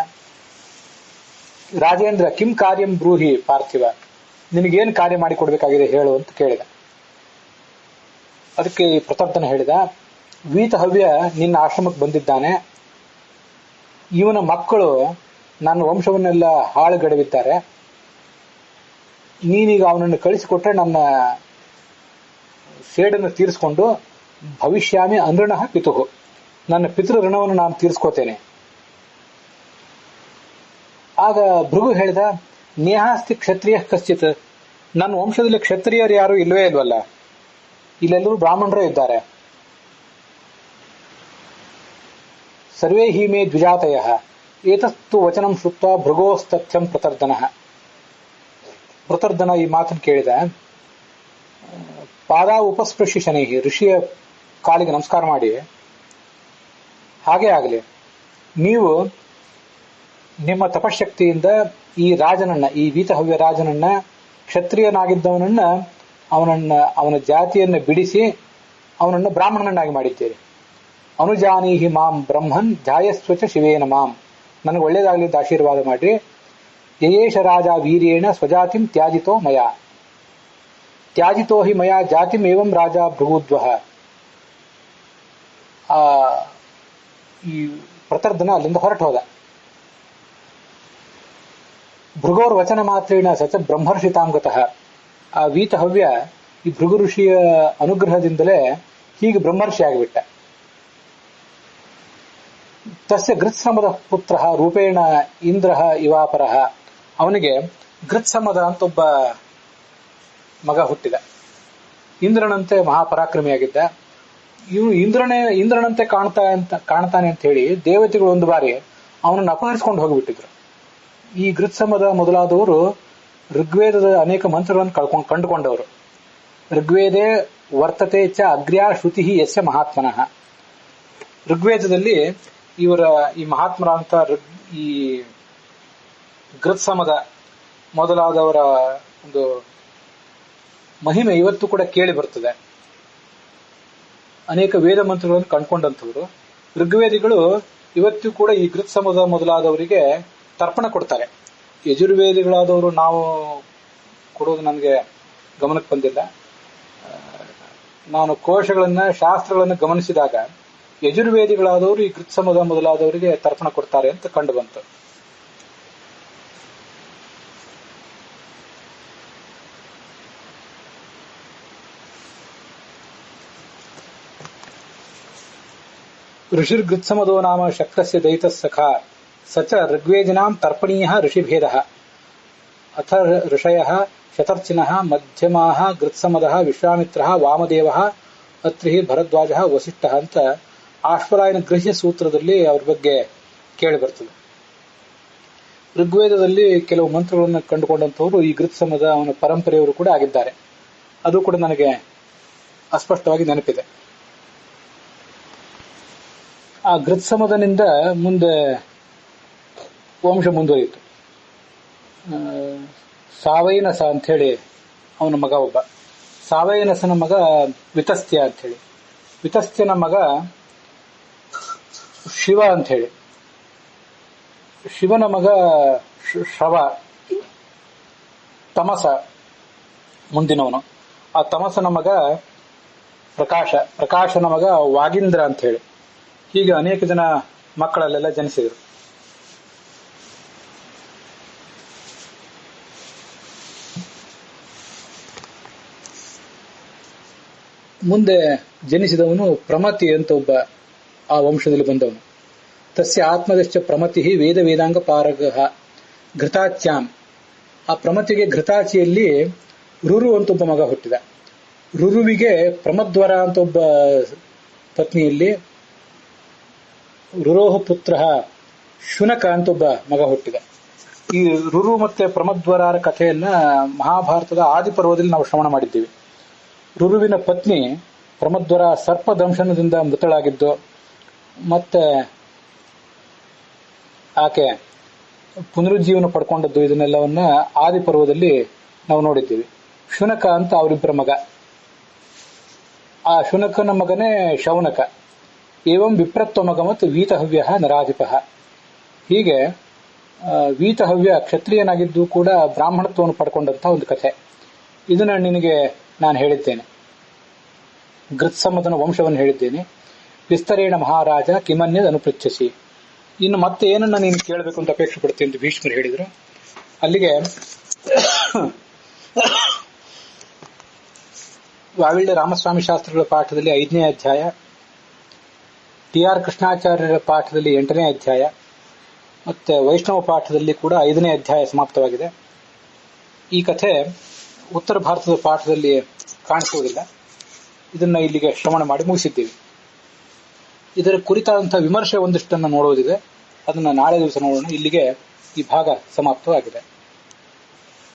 ರಾಜೇಂದ್ರ ಕಿಂ ಕಾರ್ಯಂ ಬ್ರೂಹಿ ಪಾರ್ಥಿವ, ನಿನಗೇನು ಕಾರ್ಯ ಮಾಡಿಕೊಡ್ಬೇಕಾಗಿದೆ ಹೇಳು ಅಂತ ಕೇಳಿದ. ಅದಕ್ಕೆ ಪ್ರತರ್ಧನ ಹೇಳಿದ, ವೀತಹವ್ಯ ನಿನ್ನ ಆಶ್ರಮಕ್ಕೆ ಬಂದಿದ್ದಾನೆ, ಇವನ ಮಕ್ಕಳು ನನ್ನ ವಂಶವನ್ನೆಲ್ಲ ಹಾಳುಗಡವಿದ್ದಾರೆ, ನೀನೀಗ ಅವನನ್ನು ಕಳಿಸಿಕೊಟ್ರೆ ನನ್ನ ಸೇಡನ್ನು ತೀರಿಸಿಕೊಂಡು ಭವಿಷ್ಯಾಮಿ ಅನೃಣಃ ಪಿತುಹು, ನನ್ನ ಪಿತೃ ಋಣವನ್ನು ನಾನು ತೀರಿಸ್ಕೋತೇನೆ. ಆಗ ಭೃಗು ಹೇಳಿದ, ನೇಹಾಸ್ತಿ ಕ್ಷತ್ರಿಯ ಕಶ್ಚಿತ್, ನನ್ನ ವಂಶದಲ್ಲಿ ಕ್ಷತ್ರಿಯರು ಯಾರು ಇಲ್ವೇ ಇಲ್ವಲ್ಲ, ಇಲ್ಲೆಲ್ಲರೂ ಬ್ರಾಹ್ಮಣರೇ ಇದ್ದಾರೆ. ಸರ್ವೇ ಹಿ ಮೇ ದ್ವಿಜಾತಯ ಏತಸ್ತು ವಚನಂ ಶ್ರುತ್ವ ಭೃಗೋಸ್ತಥ್ಯಂ ಪ್ರತರ್ಧನ. ಪ್ರತರ್ಧನ ಈ ಮಾತನ್ನು ಕೇಳಿದ. ಪಾದ ಉಪಸ್ಪೃಶ್ಯ ಶನೈ, ಋಷಿಯ ಕಾಲಿಗೆ ನಮಸ್ಕಾರ ಮಾಡಿ, ಹಾಗೇ ಆಗಲಿ, ನೀವು ನಿಮ್ಮ ತಪಶಕ್ತಿಯಿಂದ ಈ ರಾಜನನ್ನ, ಈ ವೀತಹವ್ಯ ರಾಜನನ್ನ, ಕ್ಷತ್ರಿಯನಾಗಿದ್ದವನನ್ನ, ಅವನ ಜಾತಿಯನ್ನ ಬಿಡಿಸಿ ಅವನನ್ನು ಬ್ರಾಹ್ಮಣನನ್ನಾಗಿ ಮಾಡಿದ್ದೀರಿ. ಅನುಜಾನೀಹಿ ಮಾಂ ಬ್ರಹ್ಮನ್ ಧ್ಯಾಯಸ್ವಚ ಶಿವೇನ ಮಾಂ, ನನಗೆ ಒಳ್ಳೇದಾಗಲಿ ಅಂತ ಆಶೀರ್ವಾದ ಮಾಡ್ರಿ. ಯಯೇಶ ರಾಜ ವೀರ್ಯೇಣ ಸ್ವಜಾತಿಂ ತ್ಯಾಜಿತೋ ಮಯಾ, ತ್ಯಾಜಿತೋ ಹಿ ಮಯಾ ಜಾತಿಂ ಏವಂ ರಾಜ ಭೃಗುದ್ವಹ. ಈ ಪ್ರತರ್ಧನ ಅಲ್ಲಿಂದ ಹೊರಟು ಹೋದ. ಭೃಗೋರ್ ವಚನ ಮಾತ್ರೇಣ ಸಚ ಬ್ರಹ್ಮರ್ಷಿತಾಂಗತಃ. ಆ ವೀತಹವ್ಯ ಈ ಭೃಗು ಋಷಿಯ ಅನುಗ್ರಹದಿಂದಲೇ ಹೀಗೆ ಬ್ರಹ್ಮರ್ಷಿ ಆಗಿಬಿಟ್ಟ. ತಸ್ಯ ಗೃತ್ಸಮದ ಪುತ್ರ ರೂಪೇಣ ಇಂದ್ರ ಇವಾಪರ, ಅವನಿಗೆ ಗೃತ್ಸಮದ ಅಂತ ಒಬ್ಬ ಮಗ ಹುಟ್ಟಿದ. ಇಂದ್ರನಂತೆ ಮಹಾಪರಾಕ್ರಮಿಯಾಗಿದ್ದ. ಇವನು ಇಂದ್ರನಂತೆ ಕಾಣ್ತಾನೆ ಅಂತ ಹೇಳಿ ದೇವತೆಗಳು ಒಂದು ಬಾರಿ ಅವನನ್ನು ಅಪಹರಿಸಿಕೊಂಡು ಹೋಗಿಬಿಟ್ಟಿದ್ರು. ಈ ಗೃತ್ಸಮದ ಮೊದಲಾದವರು ಋಗ್ವೇದದ ಅನೇಕ ಮಂತ್ರಗಳನ್ನು ಕಂಡುಕೊಂಡವರು. ಋಗ್ವೇದೇ ವರ್ತತೆ ಚ ಅಗ್ರ್ಯಾ ಶ್ರುತಿ ಯಸ್ಯ ಮಹಾತ್ಮನಃ. ಋಗ್ವೇದದಲ್ಲಿ ಇವರ ಈ ಮಹಾತ್ಮರ ಅಂತ ಈ ಗೃತ್ಸಮದ ಮೊದಲಾದವರ ಒಂದು ಮಹಿಮೆ ಇವತ್ತು ಕೂಡ ಕೇಳಿ ಬರ್ತದೆ. ಅನೇಕ ವೇದ ಮಂತ್ರಗಳನ್ನು ಕಂಡುಕೊಂಡಂಥವರು ಋಗ್ವೇದಿಗಳು ಇವತ್ತು ಕೂಡ ಈ ಗೃತ್ಸಮದ ಮೊದಲಾದವರಿಗೆ ತರ್ಪಣ ಕೊಡ್ತಾರೆ. ಯಜುರ್ವೇದಿಗಳಾದವರು ನಾವು ಕೊಡೋದು ನನಗೆ ಗಮನಕ್ಕೆ ಬಂದಿಲ್ಲ. ನಾನು ಕೋಶಗಳನ್ನ, ಶಾಸ್ತ್ರಗಳನ್ನು ಗಮನಿಸಿದಾಗ ಯಜುರ್ವೇದಿಗಳಾದವರು ಈ ಗೃತ್ಸಮದ ಮೊದಲಾದವರಿಗೆ ತರ್ಪಣ ಕೊಡ್ತಾರೆ ಅಂತ ಕಂಡು ಬಂತು. ಋಷಿರ್ಗೃತ್ಸಮದೋ ನಾಮ ಶಕ್ರಸ್ಯ ದೈತಃ ಸಖಾ ಸಚ ಋಗ್ವೇದಿನಾಂ ತರ್ಪಣೀಯಃ ಋಷಿಭೇದಃ ಅಥ ಋಷಯಃ ಶತರ್ಚಿನಃ ಮಧ್ಯಮಾಃ ಗೃತ್ಸಮದಃ ವಿಶ್ವಾಮಿತ್ರಃ ವಾಮದೇವಃ ಅತ್ರಿಃ ಭರದ್ವಾಜಃ ವಸಿಷ್ಠಃ ಅಂತ ಆಶ್ವಲಾಯನ ಗೃಹ್ಯ ಸೂತ್ರದಲ್ಲಿ ಅವ್ರ ಬಗ್ಗೆ ಕೇಳಿ ಬರ್ತದೆ. ಋಗ್ವೇದದಲ್ಲಿ ಕೆಲವು ಮಂತ್ರಗಳನ್ನು ಕಂಡುಕೊಂಡಂತವರು ಈ ಗೃತ್ಸಮದ ಅವನ ಪರಂಪರೆಯವರು ಕೂಡ ಆಗಿದ್ದಾರೆ. ಅದು ಕೂಡ ನನಗೆ ಅಸ್ಪಷ್ಟವಾಗಿ ನೆನಪಿದೆ. ಆ ಗೃತ್ಸಮದನಿಂದ ಮುಂದೆ ವಂಶ ಮುಂದುವರಿಯಿತು. ಸಾವೈನಸ ಅಂತ ಹೇಳಿ ಅವನ ಮಗ ಒಬ್ಬ. ಸಾವೈನಸನ ಮಗ ವಿತಸ್ತ್ಯ ಅಂತ ಹೇಳಿ, ವಿತಸ್ತ್ಯನ ಮಗ ಶಿವ ಅಂತ ಹೇಳಿ, ಶಿವನ ಮಗ ಶ್ರವ, ತಮಸ ಮುಂದಿನವನು. ಆ ತಮಸನ ಮಗ ಪ್ರಕಾಶ, ಪ್ರಕಾಶನ ಮಗ ವಾಗೀಂದ್ರ ಅಂತ ಹೇಳಿ, ಹೀಗೆ ಅನೇಕ ಜನ ಮಕ್ಕಳಲ್ಲೆಲ್ಲ ಜನಿಸಿದರು. ಮುಂದೆ ಜನಿಸಿದವನು ಪ್ರಮತಿ ಅಂತ ಒಬ್ಬ ಆ ವಂಶದಲ್ಲಿ ಬಂದವನು. ತಸ್ಯ ಆತ್ಮದಶ್ಚ ಪ್ರಮತಿ ವೇದ ವೇದಾಂಗ ಪಾರಗಃ ಘೃತಾಚ್ಯಾಂ. ಆ ಪ್ರಮತಿಗೆ ಘೃತಾಚಿಯಲ್ಲಿ ರುರು ಅಂತ ಒಬ್ಬ ಮಗ ಹುಟ್ಟಿದ. ರುರುವಿಗೆ ಪ್ರಮದ್ವರ ಅಂತ ಒಬ್ಬ ಪತ್ನಿಯಲ್ಲಿ ರುರೋಹ ಪುತ್ರ ಶುನಕ ಅಂತ ಒಬ್ಬ ಮಗ ಹುಟ್ಟಿದ. ಈ ರುರು ಮತ್ತೆ ಪ್ರಮದ್ವರರ ಕಥೆಯನ್ನ ಮಹಾಭಾರತದ ಆದಿಪರ್ವದಲ್ಲಿ ನಾವು ಶ್ರವಣ ಮಾಡಿದ್ದೀವಿ. ರುರುವಿನ ಪತ್ನಿ ಪ್ರಮದ್ವರ ಸರ್ಪದಂಶನದಿಂದ ಮೃತಳಾಗಿದ್ದು, ಮತ್ತೆ ಆಕೆ ಪುನರುಜ್ಜೀವನ ಪಡ್ಕೊಂಡದ್ದು, ಇದನ್ನೆಲ್ಲವನ್ನ ಆದಿಪರ್ವದಲ್ಲಿ ನಾವು ನೋಡಿದ್ದೀವಿ. ಶುನಕ ಅಂತ ಅವರಿಬ್ಬರ ಮಗ. ಆ ಶುನಕನ ಮಗನೇ ಶೌನಕ. ಏವಂ ವಿಪ್ರತ್ವ ಮಗ ಮತ್ತು ವೀತಹವ್ಯ ನರಾಧಿಪ. ಹೀಗೆ ವೀತಹವ್ಯ ಕ್ಷತ್ರಿಯನಾಗಿದ್ದು ಕೂಡ ಬ್ರಾಹ್ಮಣತ್ವವನ್ನು ಪಡ್ಕೊಂಡಂತಹ ಒಂದು ಕಥೆ. ಇದನ್ನ ನಿನಗೆ ನಾನು ಹೇಳಿದ್ದೇನೆ. ಗೃತ್ಸಮದನ ವಂಶವನ್ನು ಹೇಳಿದ್ದೇನೆ. ವಿಸ್ತರೇಣ ಮಹಾರಾಜ ಕಿಮನ್ಯದ ಅನುಪೃಚ್ಛಸಿ. ಇನ್ನು ಮತ್ತೆ ಏನನ್ನ ನೀನು ಕೇಳಬೇಕು ಅಂತ ಅಪೇಕ್ಷೆ ಪಡ್ತೀನಿ ಅಂತ ಭೀಷ್ಮರು ಹೇಳಿದ್ರು. ಅಲ್ಲಿಗೆ ವಾವಿಳ್ಯ ರಾಮಸ್ವಾಮಿ ಶಾಸ್ತ್ರಿಗಳ ಪಾಠದಲ್ಲಿ 5ನೇ ಅಧ್ಯಾಯ, ಟಿ.ಆರ್. ಕೃಷ್ಣಾಚಾರ್ಯರ ಪಾಠದಲ್ಲಿ 8ನೇ ಅಧ್ಯಾಯ, ಮತ್ತೆ ವೈಷ್ಣವ ಪಾಠದಲ್ಲಿ ಕೂಡ 5ನೇ ಅಧ್ಯಾಯ ಸಮಾಪ್ತವಾಗಿದೆ. ಈ ಕಥೆ ಉತ್ತರ ಭಾರತದ ಪಾಠದಲ್ಲಿ ಕಾಣಿಸುವುದಿಲ್ಲ. ಇದನ್ನ ಇಲ್ಲಿಗೆ ಶ್ರವಣ ಮಾಡಿ ಮುಗಿಸಿದ್ದೀವಿ. ಇದರ ಕುರಿತಾದಂತಹ ವಿಮರ್ಶೆ ಒಂದಿಷ್ಟನ್ನು ನೋಡುವುದಿದೆ, ಅದನ್ನ ನಾಳೆ ದಿವಸ ನೋಡೋಣ. ಇಲ್ಲಿಗೆ ಈ ಭಾಗ ಸಮಾಪ್ತವಾಗಿದೆ.